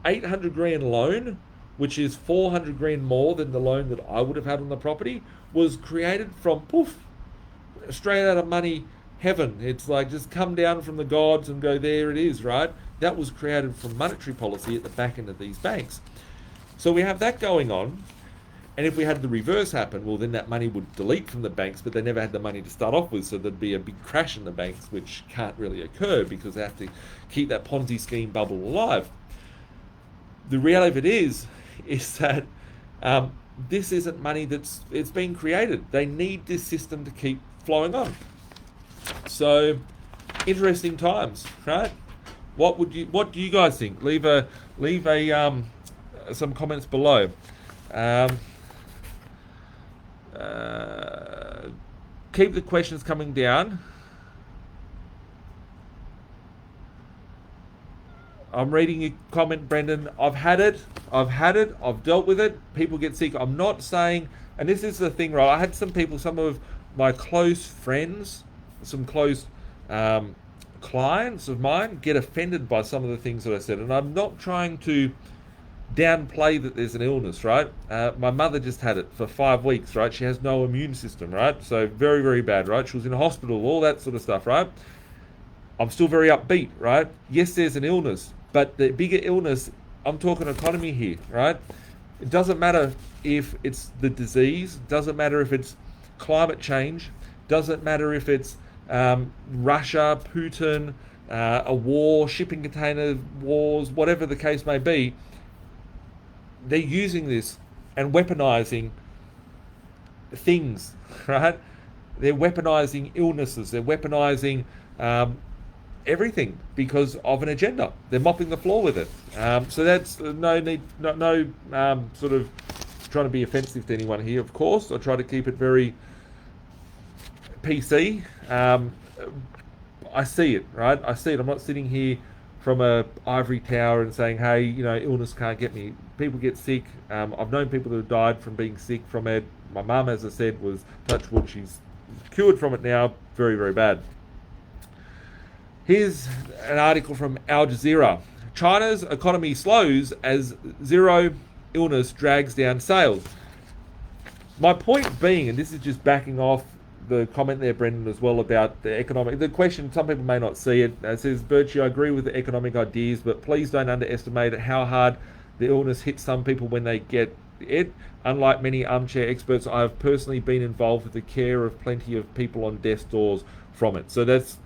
800 grand loan, which is 400 grand more than the loan that I would have had on the property, was created from straight out of money heaven. It's like just come down from the gods and go, there it is, right? That was created from monetary policy at the back end of these banks. So we have that going on. And if we had the reverse happen, well, then that money would delete from the banks, but they never had the money to start off with, so there'd be a big crash in the banks, which can't really occur because they have to keep that Ponzi scheme bubble alive. The reality of it is that this isn't money it's been created. They need this system to keep flowing on. So, interesting times, right? What do you guys think? Leave some comments below. Keep the questions coming down. I'm reading your comment, Brendan. I've had it. I've dealt with it. People get sick. I'm not saying, and this is the thing, right? I had some of my close friends, some close clients of mine get offended by some of the things that I said. And I'm not trying to downplay that there's an illness, right? My mother just had it for 5 weeks, right? She has no immune system, right? So very, very bad, right? She was in a hospital, all that sort of stuff, right? I'm still very upbeat, right? Yes, there's an illness, but the bigger illness, I'm talking economy here, right? It doesn't matter if it's the disease, doesn't matter if it's climate change, doesn't matter if it's Russia, Putin, a war, shipping container wars, whatever the case may be. They're using this and weaponizing things, right? They're weaponizing illnesses. They're weaponizing everything because of an agenda. They're mopping the floor with it. So that's no sort of trying to be offensive to anyone here, of course. I try to keep it very PC. I see it, right? I see it. I'm not sitting here from a ivory tower and saying, hey, illness can't get me. People get sick. I've known people that have died from being sick from it. My mum, as I said, was, touch wood, she's cured from it now. Very, very bad. Here's an article from Al Jazeera. China's economy slows as zero illness drags down sales. My point being, and this is just backing off the comment there, Brendan, as well about the economic. The question, some people may not see it. It says, Birch, I agree with the economic ideas, but please don't underestimate how hard the illness hits some people when they get it. Unlike many armchair experts, I have personally been involved with the care of plenty of people on death's doors from it. So that's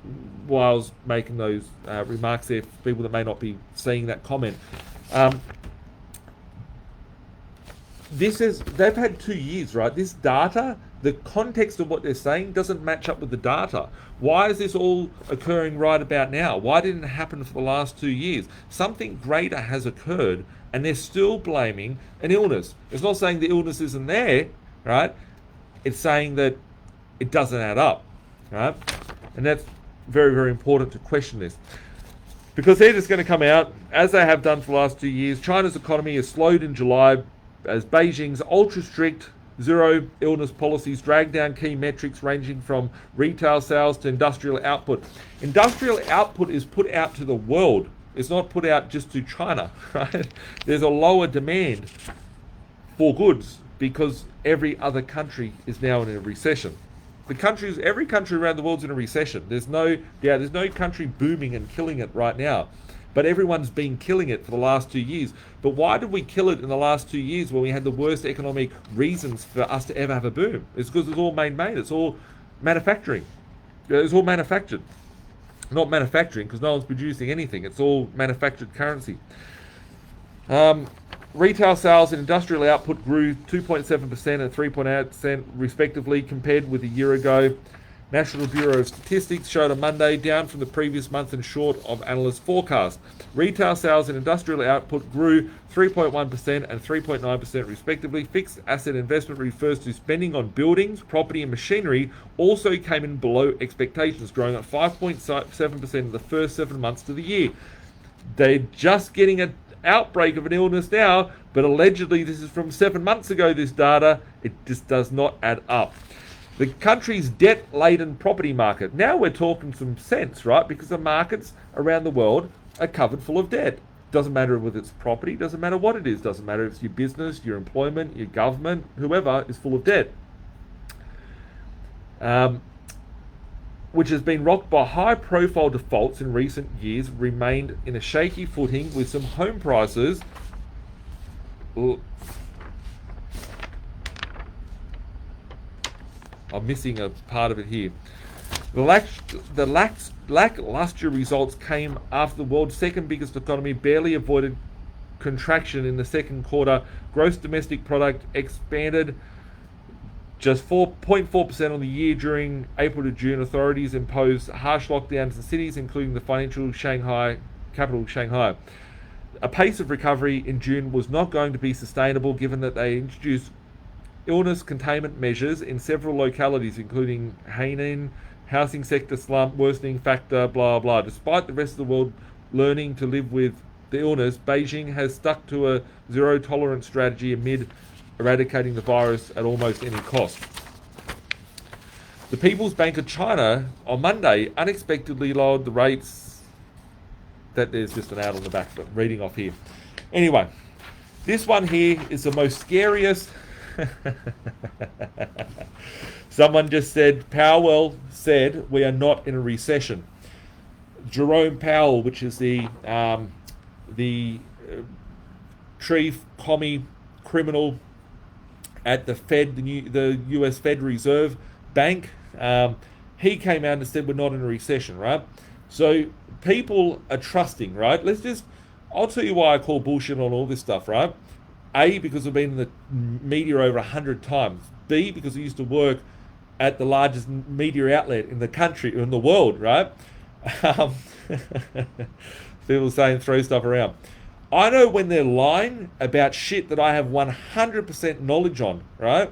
why I was making those remarks there for people that may not be seeing that comment. They've had 2 years, right? This data, the context of what they're saying doesn't match up with the data. Why is this all occurring right about now? Why didn't it happen for the last 2 years? Something greater has occurred, and they're still blaming an illness. It's not saying the illness isn't there, right? It's saying that it doesn't add up, right? And that's very, very important to question this. Because they're just going to come out, as they have done for the last 2 years. China's economy has slowed in July as Beijing's ultra-strict zero illness policies drag down key metrics ranging from retail sales to industrial output. Industrial output is put out to the world. It's not put out just to China, right? There's a lower demand for goods because every other country is now in a recession. Every country around the world's in a recession. There's no country booming and killing it right now. But everyone's been killing it for the last 2 years. But why did we kill it in the last 2 years when we had the worst economic reasons for us to ever have a boom? It's because it's all made. It's all manufacturing. It's all manufactured. Not manufacturing, because no one's producing anything. It's all manufactured currency. Retail sales and industrial output grew 2.7% and 3.8% respectively compared with a year ago. National Bureau of Statistics showed on Monday, down from the previous month and short of analysts' forecast. Retail sales and industrial output grew 3.1% and 3.9% respectively. Fixed asset investment refers to spending on buildings, property and machinery also came in below expectations, growing at 5.7% in the first 7 months of the year. They're just getting an outbreak of an illness now, but allegedly this is from 7 months ago, this data. It just does not add up. The country's debt-laden property market. Now we're talking some sense, right? Because the markets around the world are covered full of debt. Doesn't matter whether it's property, doesn't matter what it is, doesn't matter if it's your business, your employment, your government, whoever is full of debt. Which has been rocked by high-profile defaults in recent years, remained in a shaky footing with some home prices I'm missing a part of it here. The lackluster results came after the world's second biggest economy barely avoided contraction in the second quarter. Gross domestic product expanded just 4.4% on the year during April to June. Authorities imposed harsh lockdowns in cities, including the financial capital Shanghai. A pace of recovery in June was not going to be sustainable, given that they introduced illness containment measures in several localities, including Hainan, housing sector slump, worsening factor, blah blah. Despite the rest of the world learning to live with the illness, Beijing has stuck to a zero tolerance strategy amid eradicating the virus at almost any cost. The People's Bank of China on Monday unexpectedly lowered the rates. That there's just an ad on the back, but reading off here. Anyway, this one here is the most scariest. Someone just said, Powell said we are not in a recession. Jerome Powell, which is the chief commie criminal at the Fed, the US Fed Reserve Bank, he came out and said we're not in a recession, right? So people are trusting, right? I'll tell you why I call bullshit on all this stuff, right? A, because I've been in the media over 100 times. B, because I used to work at the largest media outlet in the country, in the world, right? People saying throw stuff around. I know when they're lying about shit that I have 100% knowledge on, right?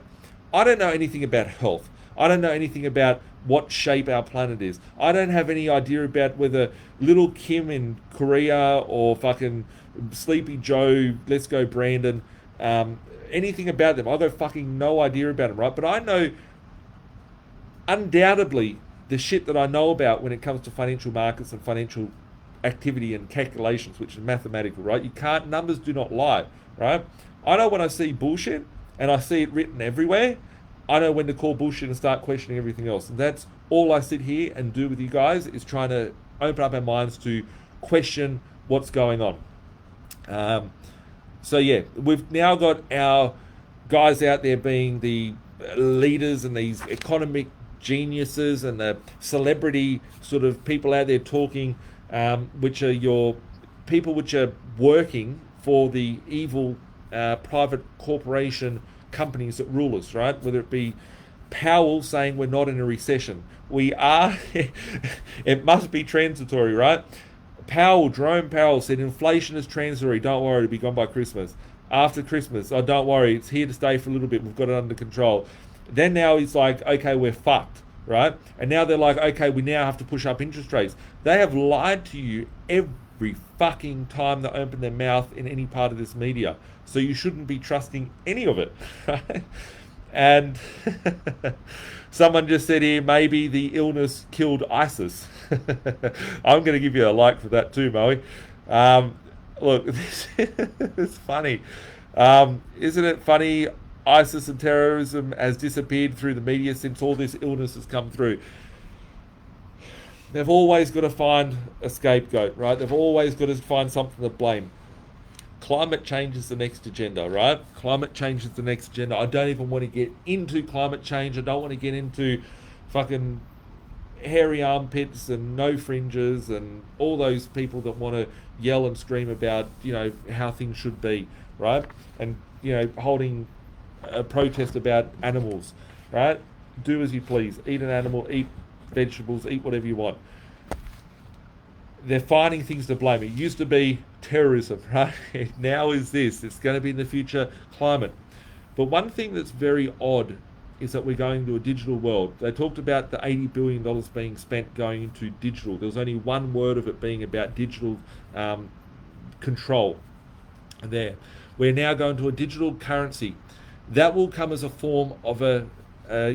I don't know anything about health. I don't know anything about what shape our planet is. I don't have any idea about whether little Kim in Korea or fucking Sleepy Joe, Let's Go Brandon, anything about them. I've got fucking no idea about them, right? But I know undoubtedly the shit that I know about when it comes to financial markets and financial activity and calculations, which is mathematical, right? Numbers do not lie, right? I know when I see bullshit and I see it written everywhere, I know when to call bullshit and start questioning everything else. And that's all I sit here and do with you guys, is trying to open up our minds to question what's going on. So yeah, we've now got our guys out there being the leaders and these economic geniuses and the celebrity sort of people out there talking, which are your people which are working for the evil private corporation companies that rule us, right? Whether it be Powell saying we're not in a recession. We are. It must be transitory, right? Jerome Powell said inflation is transitory. Don't worry, it'll be gone by Christmas. After Christmas, oh, don't worry, it's here to stay for a little bit. We've got it under control. Then now he's like, okay, we're fucked, right? And now they're like, okay, we now have to push up interest rates. They have lied to you every fucking time they open their mouth in any part of this media. So you shouldn't be trusting any of it, right? And someone just said here, maybe the illness killed ISIS. I'm going to give you a like for that too, Moe. Look, this is funny. Isn't it funny? ISIS and terrorism has disappeared through the media since all this illness has come through. They've always got to find a scapegoat, right? They've always got to find something to blame. Climate change is the next agenda, right? Climate change is the next agenda. I don't even want to get into climate change. I don't want to get into fucking hairy armpits and no fringes and all those people that want to yell and scream about, how things should be, right? And, holding a protest about animals, right? Do as you please. Eat an animal, eat vegetables, eat whatever you want. They're finding things to blame. It used to be terrorism, right? Now is this. It's going to be in the future climate. But one thing that's very odd is that we're going to a digital world. They talked about the $80 billion being spent going into digital. There was only one word of it being about digital control there. We're now going to a digital currency. That will come as a form of a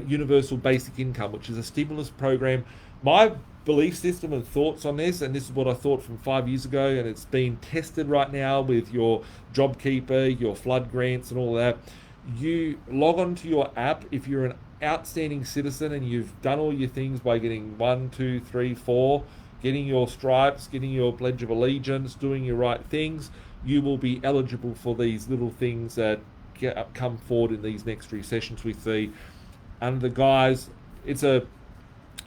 universal basic income, which is a stimulus program. My belief system and thoughts on this, and this is what I thought from 5 years ago, and it's being tested right now with your JobKeeper, your flood grants and all that. You log on to your app if you're an outstanding citizen and you've done all your things by getting 1, 2, 3, 4, getting your stripes, getting your Pledge of Allegiance, doing your right things, you will be eligible for these little things that come forward in these next recessions we see under the guise It's a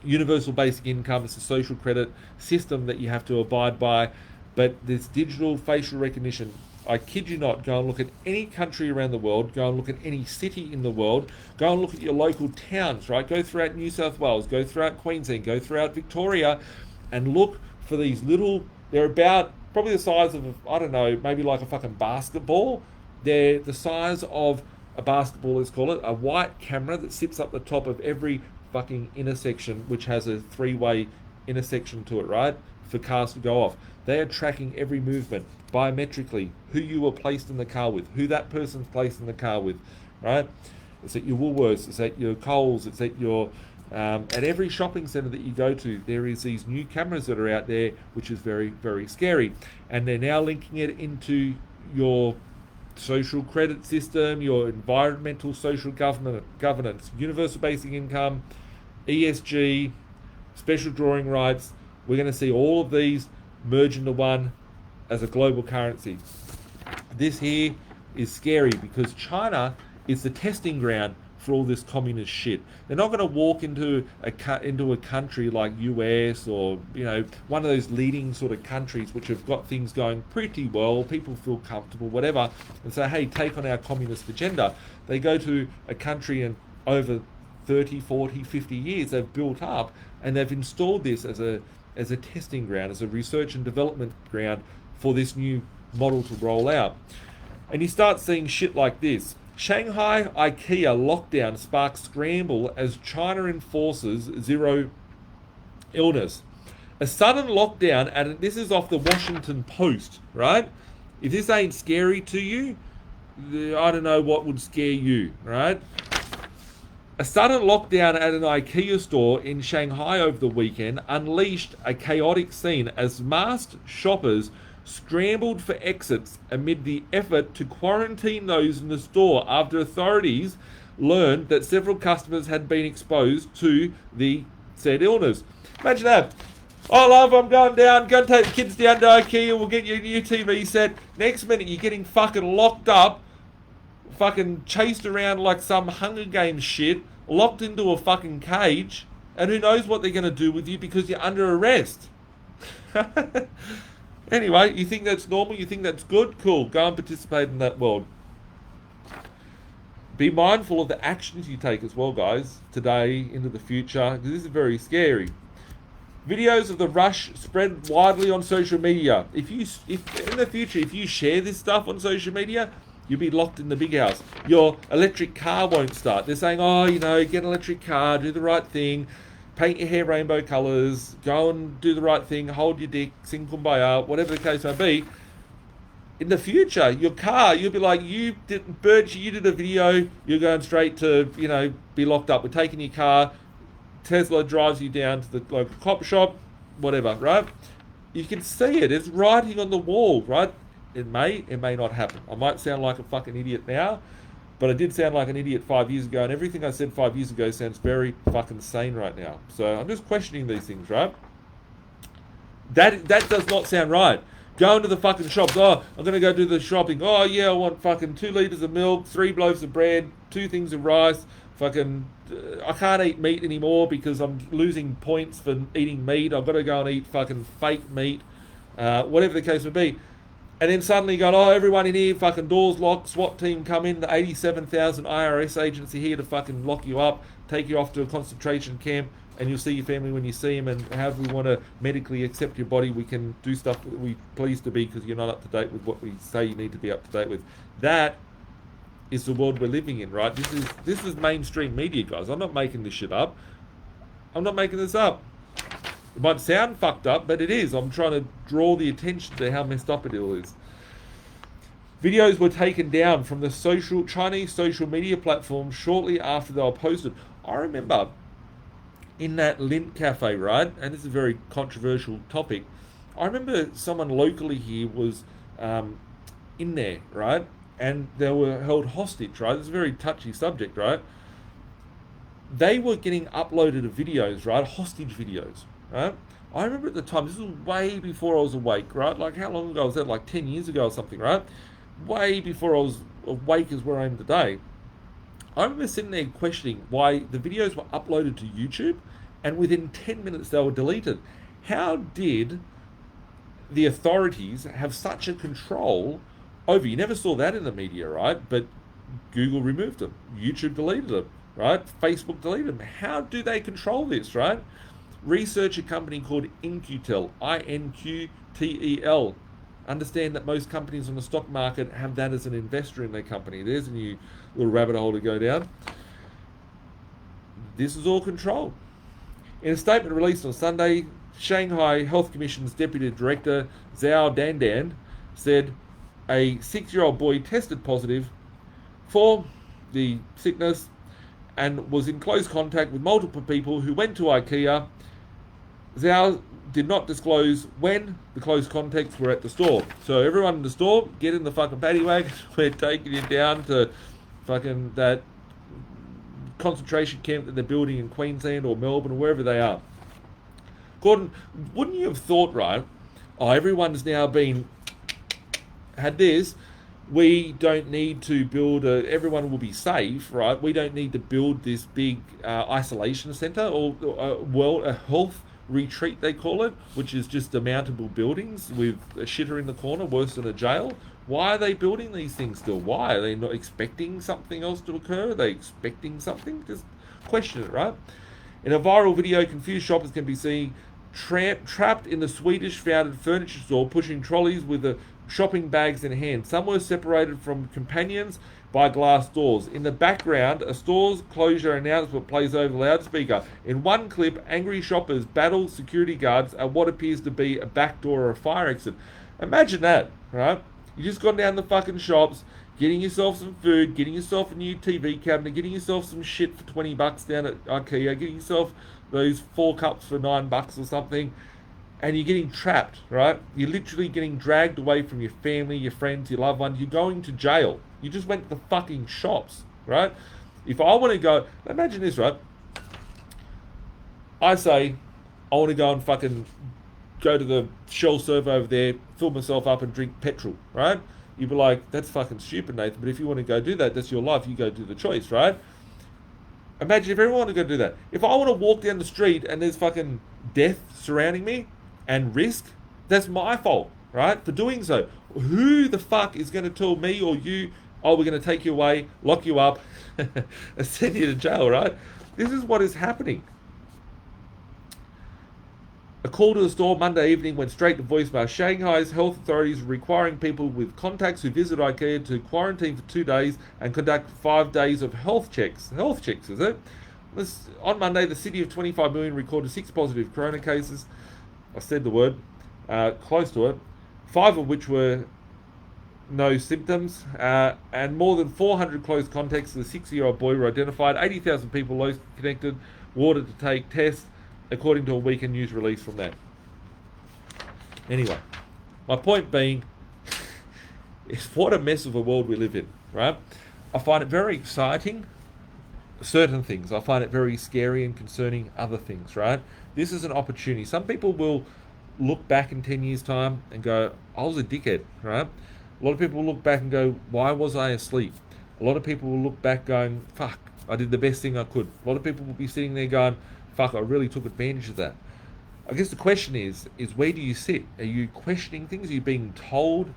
universal basic income. It's a social credit system that you have to abide by. But this digital facial recognition, I kid you not, go and look at any country around the world, go and look at any city in the world, go and look at your local towns, right? Go throughout New South Wales, go throughout Queensland, go throughout Victoria, and look for these little, they're about probably the size of, I don't know, maybe like a fucking basketball. They're the size of a basketball, let's call it, a white camera that sits up the top of every fucking intersection, which has a three-way intersection to it, right? For cars to go off. They are tracking every movement biometrically, who you were placed in the car with, who that person's placed in the car with, right? It's at your Woolworths, it's at your Coles, it's at your at every shopping centre that you go to. There is these new cameras that are out there, which is very, very scary, and they're now linking it into your social credit system, your environmental social governance, universal basic income, ESG, special drawing rights. We're going to see all of these merge into one as a global currency. This here is scary because China is the testing ground for all this communist shit. They're not going to walk into a country like US or, you know, one of those leading sort of countries which have got things going pretty well, people feel comfortable, whatever, and say, hey, take on our communist agenda. They go to a country and over 30, 40, 50 years they've built up and they've installed this as a testing ground, as a research and development ground for this new model to roll out. And you start seeing shit like this. Shanghai IKEA lockdown sparks scramble as China enforces zero illness. A sudden lockdown, and this is off the Washington Post, right? If this ain't scary to you, I don't know what would scare you, right? A sudden lockdown at an IKEA store in Shanghai over the weekend unleashed a chaotic scene as masked shoppers scrambled for exits amid the effort to quarantine those in the store after authorities learned that several customers had been exposed to the said illness. Imagine that. Oh, love, I'm going down. Go and take the kids down to IKEA. We'll get you a new TV set. Next minute, you're getting fucking locked up, fucking chased around like some Hunger Games shit, locked into a fucking cage, and who knows what they're going to do with you because you're under arrest. Anyway, you think that's normal? You think that's good? Cool. Go and participate in that world. Be mindful of the actions you take as well, guys, today, into the future, because this is very scary. Videos of the rush spread widely on social media. If in the future, if you share this stuff on social media, you'll be locked in the big house. Your electric car won't start. They're saying, oh, you know, get an electric car, do the right thing, paint your hair rainbow colours, go and do the right thing, hold your dick, sing Kumbaya, whatever the case may be. In the future, your car, you'll be like, Birch, you did a video, you're going straight to, you know, be locked up. We're taking your car, Tesla drives you down to the local cop shop, whatever, right? You can see it, it's writing on the wall, right? It may not happen. I might sound like a fucking idiot now, but I did sound like an idiot 5 years ago, and everything I said 5 years ago sounds very fucking sane right now. So I'm just questioning these things, right? That does not sound right. Go into the fucking shops. Oh, I'm going to go do the shopping. Oh, yeah, I want fucking 2 litres of milk, 3 loaves of bread, 2 things of rice. Fucking, I can't eat meat anymore because I'm losing points for eating meat. I've got to go and eat fucking fake meat. Whatever the case may be. And then suddenly you go, oh, everyone in here, fucking doors locked, SWAT team come in, the 87,000 IRS agency here to fucking lock you up, take you off to a concentration camp, and you'll see your family when you see them, and however we want to medically accept your body, we can do stuff that we please to be because you're not up to date with what we say you need to be up to date with. That is the world we're living in, right? This is mainstream media, guys. I'm not making this shit up. I'm not making this up. It might sound fucked up, but it is. I'm trying to draw the attention to how messed up it all is. Videos were taken down from the Chinese social media platform shortly after they were posted. I remember in that Lint Cafe, right? And this is a very controversial topic. I remember someone locally here was in there, right? And they were held hostage, right? It's a very touchy subject, right? They were getting uploaded videos, right? Hostage videos. Right? I remember at the time, this was way before I was awake, right? Like how long ago was that? Like 10 years ago or something, right? Way before I was awake as where I am today. I remember sitting there questioning why the videos were uploaded to YouTube and within 10 minutes they were deleted. How did the authorities have such a control over? You never saw that in the media, right? But Google removed them, YouTube deleted them, right? Facebook deleted them. How do they control this, right? Research a company called Inqtel, Inqtel. Understand that most companies on the stock market have that as an investor in their company. There's a new little rabbit hole to go down. This is all controlled. In a statement released on Sunday, Shanghai Health Commission's Deputy Director Zhao Dandan said a 6-year-old boy tested positive for the sickness and was in close contact with multiple people who went to IKEA. Zhao did not disclose when the close contacts were at the store. So everyone in the store, get in the fucking paddy wagon. We're taking you down to fucking that concentration camp that they're building in Queensland or Melbourne or wherever they are. Gordon, wouldn't you have thought, right? Oh, everyone's now had this. We don't need to build everyone will be safe, right? We don't need to build this big isolation centre or a health retreat, they call it, which is just demountable buildings with a shitter in the corner, worse than a jail. Why are they building these things still? Why? Are they not expecting something else to occur? Are they expecting something? Just question it, right? In a viral video, confused shoppers can be seen trapped in the Swedish-founded furniture store, pushing trolleys with the shopping bags in hand. Some were separated from companions by glass doors. In the background, a store's closure announcement plays over the loudspeaker. In one clip, angry shoppers battle security guards at what appears to be a back door or a fire exit. Imagine that, right? You just gone down the fucking shops, getting yourself some food, getting yourself a new TV cabinet, getting yourself some shit for $20 down at IKEA, getting yourself those 4 cups for $9 or something, and you're getting trapped, right? You're literally getting dragged away from your family, your friends, your loved ones. You're going to jail. You just went to the fucking shops, right? If I want to go, imagine this, right? I say, I want to go and fucking go to the Shell server over there, fill myself up and drink petrol, right? You'd be like, that's fucking stupid, Nathan, but if you want to go do that, that's your life, you go do the choice, right? Imagine if everyone wanted to go do that. If I want to walk down the street and there's fucking death surrounding me and risk, that's my fault, right? For doing so. Who the fuck is going to tell me or you, oh, we're going to take you away, lock you up, and send you to jail, right? This is what is happening. A call to the store Monday evening went straight to voicemail. Shanghai's health authorities are requiring people with contacts who visit IKEA to quarantine for 2 days and conduct 5 days of health checks. Health checks, is it? On Monday, the city of 25 million recorded 6 positive corona cases. I said the word, close to it. 5 of which were no symptoms, and more than 400 close contacts of the 6-year-old boy were identified. 80,000 people close connected were ordered to take tests, according to a weekend news release from that. Anyway, my point being is what a mess of a world we live in, right? I find it very exciting, certain things. I find it very scary and concerning other things, right? This is an opportunity. Some people will look back in 10 years' time and go, I was a dickhead, right? A lot of people will look back and go, why was I asleep? A lot of people will look back going, fuck, I did the best thing I could. A lot of people will be sitting there going, fuck, I really took advantage of that. I guess the question is where do you sit? Are you questioning things? Are you being told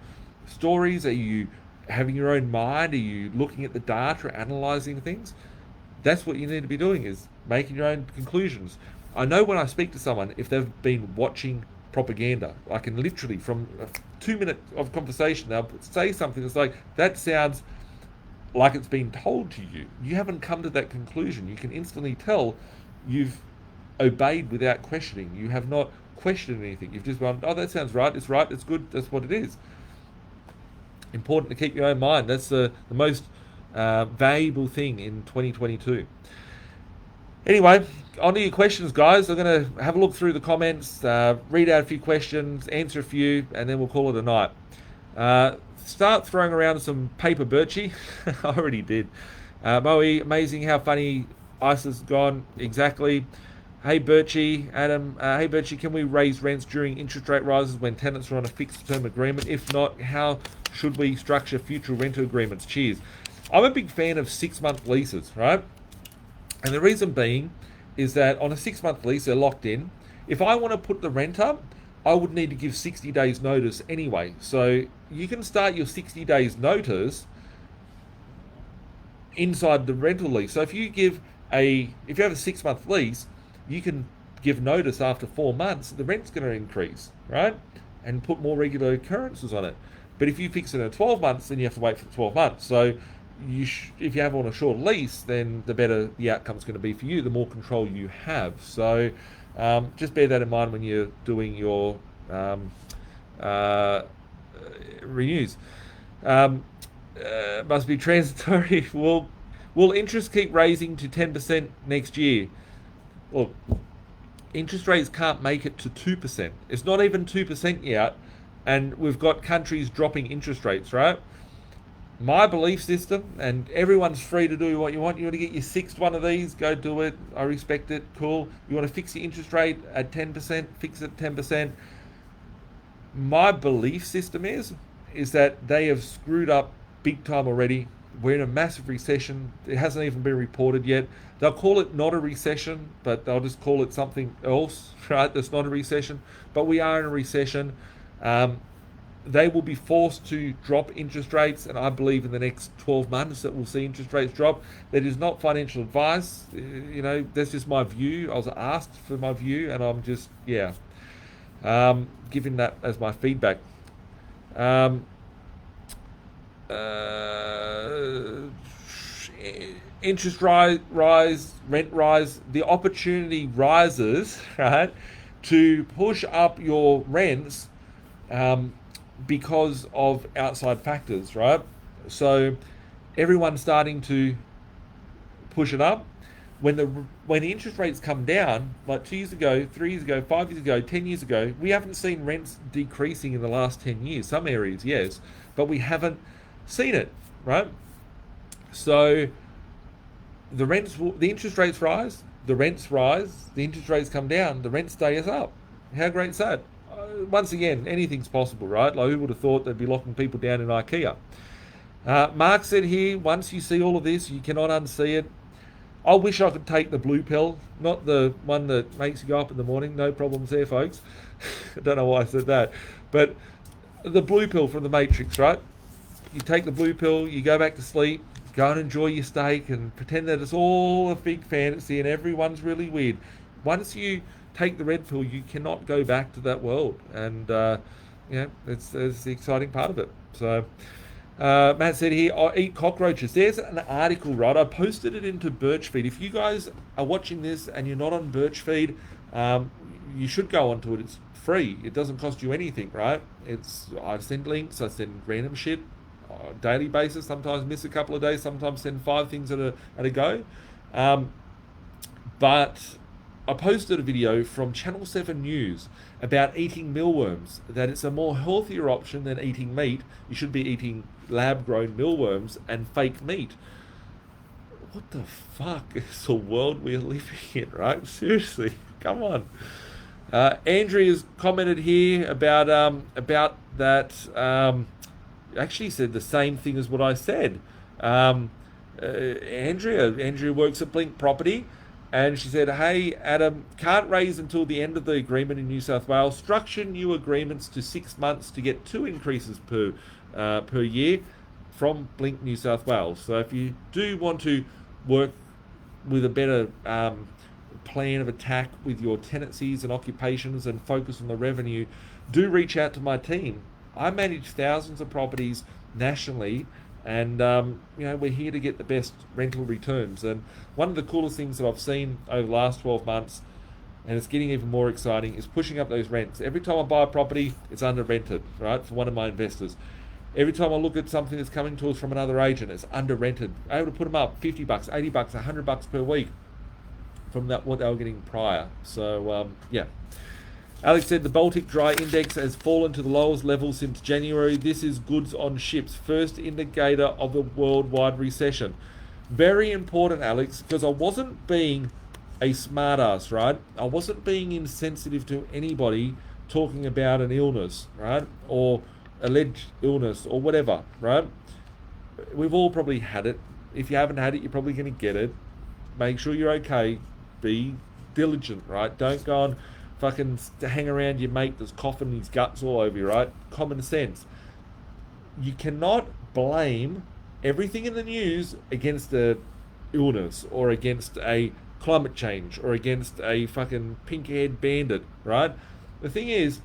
stories? Are you having your own mind? Are you looking at the data, analysing things? That's what you need to be doing, is making your own conclusions. I know when I speak to someone, if they've been watching propaganda, I can literally, from a 2 minute of conversation, they'll say something that's like, that sounds like it's been told to you. You haven't come to that conclusion. You can instantly tell you've obeyed without questioning. You have not questioned anything. You've just gone, oh, that sounds right, it's good, that's what it is. Important to keep your own mind. That's the most valuable thing in 2022. Anyway, on to your questions, guys. I'm going to have a look through the comments, read out a few questions, answer a few, and then we'll call it a night. Start throwing around some paper Birchie. I already did. Moe, amazing how funny ICE has gone. Exactly. Hey Birchie, Adam. Hey Birchie, can we raise rents during interest rate rises when tenants are on a fixed term agreement? If not, how should we structure future rental agreements? Cheers. I'm a big fan of 6-month leases, right? And the reason being is that on a 6-month lease, they're locked in. If I want to put the rent up, I would need to give 60 days notice anyway. So you can start your 60 days notice inside the rental lease. So if you have a 6-month lease, you can give notice after 4 months, the rent's going to increase, right? And put more regular occurrences on it. But if you fix it in 12 months, then you have to wait for 12 months. So if you have on a short lease, then the better the outcome's going to be for you, the more control you have. So just bear that in mind when you're doing your renews. Must be transitory. Will interest keep raising to 10% next year? Well, interest rates can't make it to 2%. It's not even 2% yet, and we've got countries dropping interest rates, right? My belief system, and everyone's free to do what you want. You want to get your sixth one of these, go do it. I respect it. Cool. You want to fix the interest rate at 10%, fix it at 10%. My belief system is that they have screwed up big time already. We're in a massive recession. It hasn't even been reported yet. They'll call it not a recession, but they'll just call it something else, right? That's not a recession. But we are in a recession. They will be forced to drop interest rates, and I believe in the next 12 months that we'll see interest rates drop. That is not financial advice. That's just my view. I was asked for my view, and I'm just, giving that as my feedback. Interest rise, rent rise, the opportunity rises, right, to push up your rents because of outside factors, right? So everyone's starting to push it up. When the interest rates come down, like 2 years ago, 3 years ago, 5 years ago, 10 years ago, we haven't seen rents decreasing in the last 10 years. Some areas, yes, but we haven't seen it, right? So the interest rates rise, the rents rise, the interest rates come down, the rent stays up. How great is that? Once again, anything's possible, right? Like, who would have thought they'd be locking people down in IKEA? Mark said here, once you see all of this, you cannot unsee it. I wish I could take the blue pill, not the one that makes you go up in the morning. No problems there, folks. I don't know why I said that. But the blue pill from the Matrix, right? You take the blue pill, you go back to sleep, go and enjoy your steak and pretend that it's all a big fantasy and everyone's really weird. Once you take the red pill, you cannot go back to that world. And, it's the exciting part of it. So... Matt said here, I eat cockroaches. There's an article, right? I posted it into Birch feed. If you guys are watching this and you're not on Birch feed, you should go onto it. It's free. It doesn't cost you anything, right? I send links. I send random shit on a daily basis. Sometimes miss a couple of days. Sometimes send 5 things at a go. But I posted a video from Channel 7 News about eating mealworms, that it's a more healthier option than eating meat. You should be eating lab-grown mealworms and fake meat. What the fuck is the world we're living in, right? Seriously, come on. Andrea's commented here about that. Actually said the same thing as what I said. Andrea works at Blink Property. And she said, hey, Adam, can't raise until the end of the agreement in New South Wales. Structure new agreements to 6 months to get 2 increases per year from Blink New South Wales. So if you do want to work with a better plan of attack with your tenancies and occupations and focus on the revenue, do reach out to my team. I manage thousands of properties nationally, and we're here to get the best rental returns. And one of the coolest things that I've seen over the last 12 months, and it's getting even more exciting, is pushing up those rents. Every time I buy a property, it's under rented, right, for one of my investors. Every time I look at something that's coming to us from another agent, it's under rented. Able to put them up $50, $80, $100 per week from what they were getting prior. So Alex said the Baltic Dry Index has fallen to the lowest level since January. This is goods on ships, first indicator of a worldwide recession. Very important, Alex, because I wasn't being a smartass, right? I wasn't being insensitive to anybody talking about an illness, right? Or alleged illness or whatever, right? We've all probably had it. If you haven't had it, you're probably going to get it. Make sure you're okay. Be diligent, right? Don't go and fucking hang around your mate that's coughing his guts all over you, right? Common sense. You cannot blame everything in the news against a illness or against a climate change or against a fucking pink-haired bandit, right? The thing is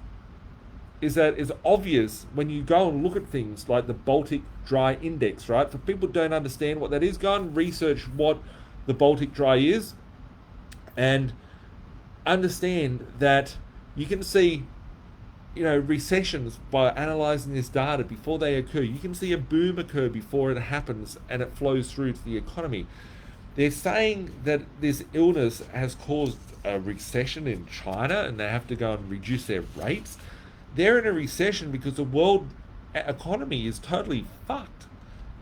that it's obvious when you go and look at things like the Baltic Dry Index, right? For people who don't understand what that is, go and research what the Baltic Dry is and understand that you can see, recessions by analysing this data before they occur. You can see a boom occur before it happens and it flows through to the economy. They're saying that this illness has caused a recession in China and they have to go and reduce their rates. They're in a recession because the world economy is totally fucked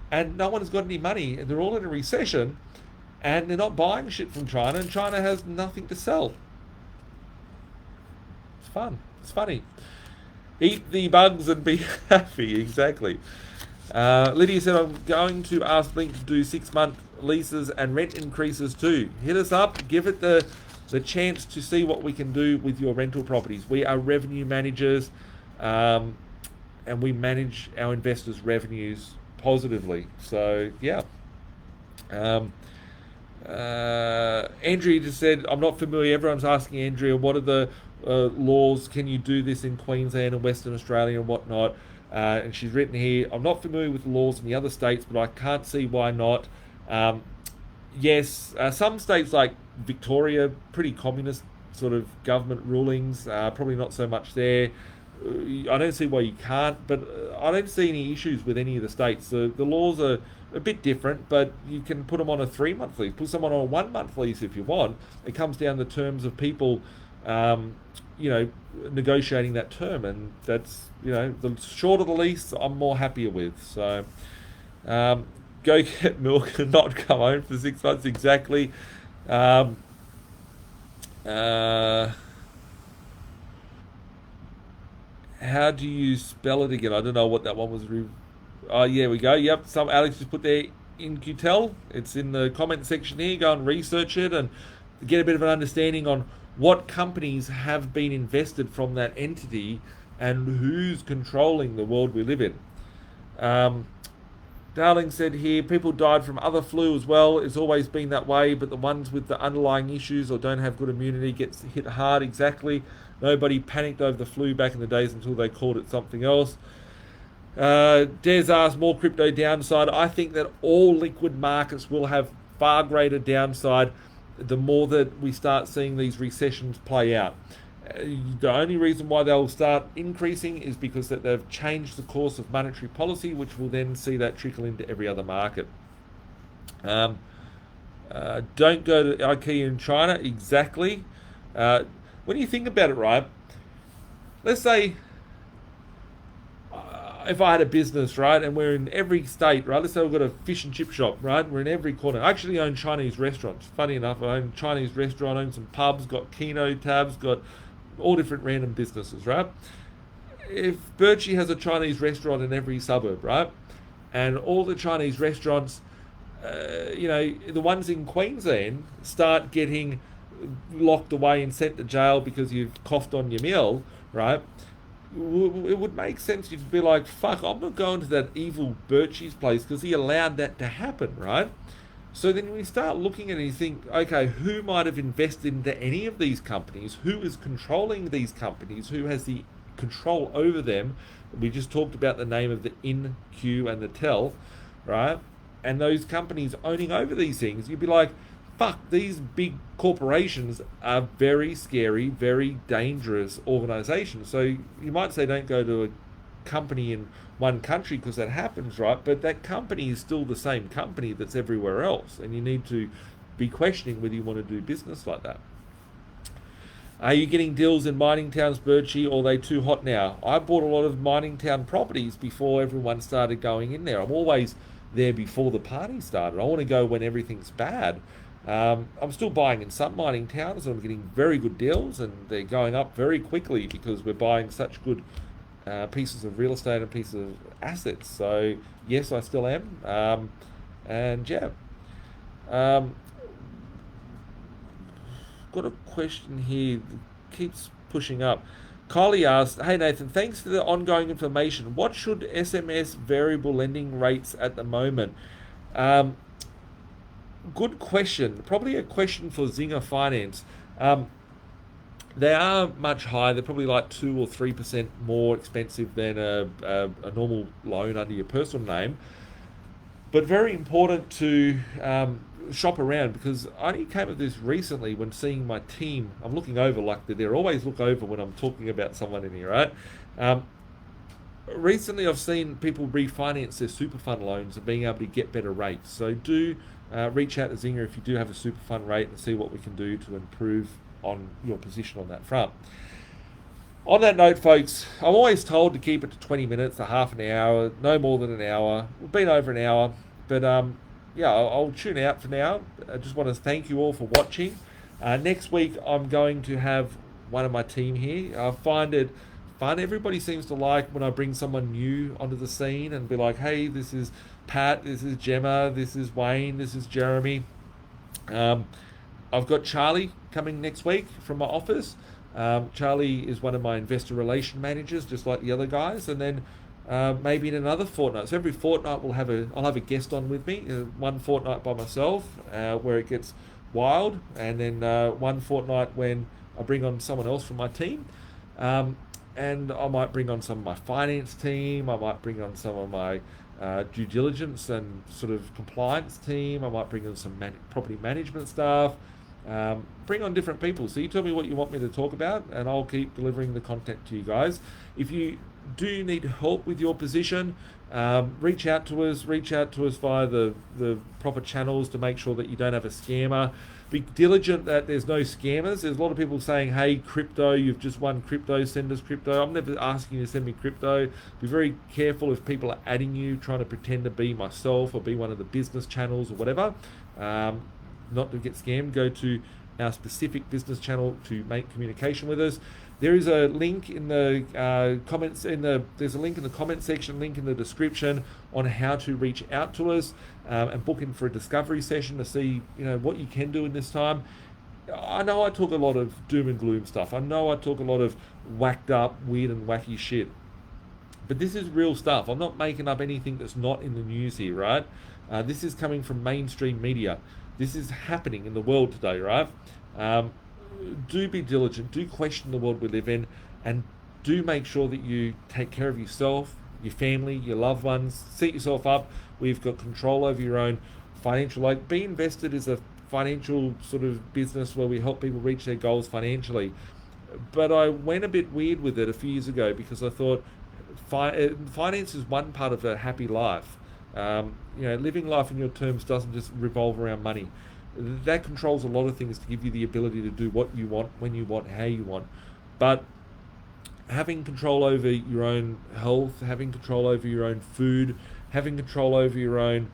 and no one's got any money and they're all in a recession and they're not buying shit from China and China has nothing to sell. It's fun. It's funny. Eat the bugs and be happy. Exactly. Lydia said, I'm going to ask Link to do 6-month leases and rent increases too. Hit us up. Give it the chance to see what we can do with your rental properties. We are revenue managers and we manage our investors' revenues positively. So, yeah. Andrea just said, I'm not familiar. Everyone's asking Andrea, what are the laws? Can you do this in Queensland and Western Australia and whatnot? And she's written here, I'm not familiar with the laws in the other states, but I can't see why not. Yes, some states like Victoria, pretty communist sort of government rulings, probably not so much there. I don't see why you can't, but I don't see any issues with any of the states. The laws are a bit different, but you can put them on a 3-month lease, put someone on a 1-month lease if you want. It comes down to the terms of people, negotiating that term, and that's, the shorter the lease, I'm more happier with. So, go get milk and not come home for 6 months, exactly. How do you spell it again? I don't know what that one was. Oh, yeah, we go. Yep, Alex just put there in Qtel. It's in the comment section here. Go and research it and get a bit of an understanding on what companies have been invested from that entity and who's controlling the world we live in. Darling said here, people died from other flu as well. It's always been that way, but the ones with the underlying issues or don't have good immunity gets hit hard. Exactly. Nobody panicked over the flu back in the days until they called it something else. Des asked, more crypto downside. I think that all liquid markets will have far greater downside the more that we start seeing these recessions play out. The only reason why they'll start increasing is because that they've changed the course of monetary policy, which will then see that trickle into every other market. Don't go to IKEA in China. Exactly. When you think about it, right, let's say if I had a business, right, and we're in every state, right, let's say we've got a fish and chip shop, right, we're in every corner. I actually own Chinese restaurants. Funny enough, I own a Chinese restaurant, I own some pubs, got Keno tabs, got all different random businesses, right? If Birchie has a Chinese restaurant in every suburb, right, and all the Chinese restaurants, the ones in Queensland start getting locked away and sent to jail because you've coughed on your meal, right? It would make sense. You'd be like, fuck, I'm not going to that evil Birchie's place because he allowed that to happen, right? So then we start looking at it and you think, okay, who might have invested into any of these companies? Who is controlling these companies? Who has the control over them? We just talked about the name of the In, Q, and the Tel, right? And those companies owning over these things, you'd be like, fuck, these big corporations are very scary, very dangerous organizations. So you might say don't go to a company in one country because that happens, right? But that company is still the same company that's everywhere else. And you need to be questioning whether you want to do business like that. Are you getting deals in mining towns, Birchie, or are they too hot now? I bought a lot of mining town properties before everyone started going in there. I'm always there before the party started. I want to go when everything's bad. I'm still buying in some mining towns and I'm getting very good deals and they're going up very quickly because we're buying such good pieces of real estate and pieces of assets. So yes, I still am. And yeah, um, got a question here that keeps pushing up. Kylie asked, "Hey Nathan, thanks for the ongoing information. What should SMS variable lending rates at the moment?" Um, Good question. Probably a question for Zinger Finance. Um, they are much higher. They're probably like 2 or 3% more expensive than a normal loan under your personal name. But very important to shop around, because I only came at this recently when seeing my team. I'm looking over, like they're always look over when I'm talking about someone in here, right? Um, Recently I've seen people refinance their super fund loans and being able to get better rates. So do reach out to Zinger if you do have a super fund rate and see what we can do to improve on your position on that front. On that note, folks, I'm always told to keep it to 20 minutes, a half an hour, no more than an hour. We've been over an hour, but yeah, I'll tune out for now. I just want to thank you all for watching. Next week, I'm going to have one of my team here. I find it fun. Everybody seems to like when I bring someone new onto the scene and be like, hey, this is Pat, this is Gemma, this is Wayne, this is Jeremy. Um, I've got Charlie coming next week from my office. Charlie is one of my investor relation managers, just like the other guys. And then maybe in another fortnight. So every fortnight I'll have a guest on with me. One fortnight by myself, where it gets wild, and then one fortnight when I bring on someone else from my team. And I might bring on some of my finance team. I might bring on some of my due diligence and sort of compliance team. I might bring on some property management staff. Bring on different people. So you tell me what you want me to talk about, and I'll keep delivering the content to you guys. If you do need help with your position, reach out to us. Reach out to us via the proper channels to make sure that you don't have a scammer. Be diligent that there's no scammers. There's a lot of people saying, hey, crypto, you've just won crypto, send us crypto. I'm never asking you to send me crypto. Be very careful if people are adding you, trying to pretend to be myself or be one of the business channels or whatever. Not to get scammed. Go to our specific business channel to make communication with us. There is a link in the comments. There's a link in the comment section, link in the description on how to reach out to us and book in for a discovery session to see what you can do in this time. I know I talk a lot of doom and gloom stuff. I know I talk a lot of whacked up, weird and wacky shit. But this is real stuff. I'm not making up anything that's not in the news here, right? This is coming from mainstream media. This is happening in the world today, right? Do be diligent. Do question the world we live in, and do make sure that you take care of yourself, your family, your loved ones. Set yourself up. We've got control over your own financial. Like B.Invested is a financial sort of business where we help people reach their goals financially. But I went a bit weird with it a few years ago because I thought finance is one part of a happy life. Living life in your terms doesn't just revolve around money. That controls a lot of things to give you the ability to do what you want, when you want, how you want. But having control over your own health, having control over your own food, having control over your own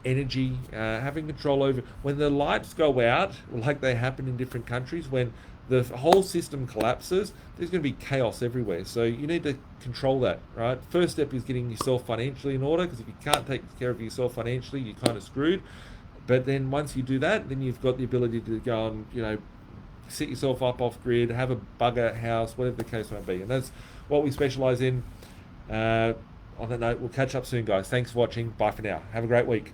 energy, having control over when the lights go out, like they happen in different countries, when the whole system collapses, there's going to be chaos everywhere. So you need to control that, right? First step is getting yourself financially in order, because if you can't take care of yourself financially, you're kind of screwed. But then once you do that, then you've got the ability to go and, set yourself up off grid, have a bugger house, whatever the case might be. And that's what we specialize in. On that note, we'll catch up soon, guys. Thanks for watching. Bye for now. Have a great week.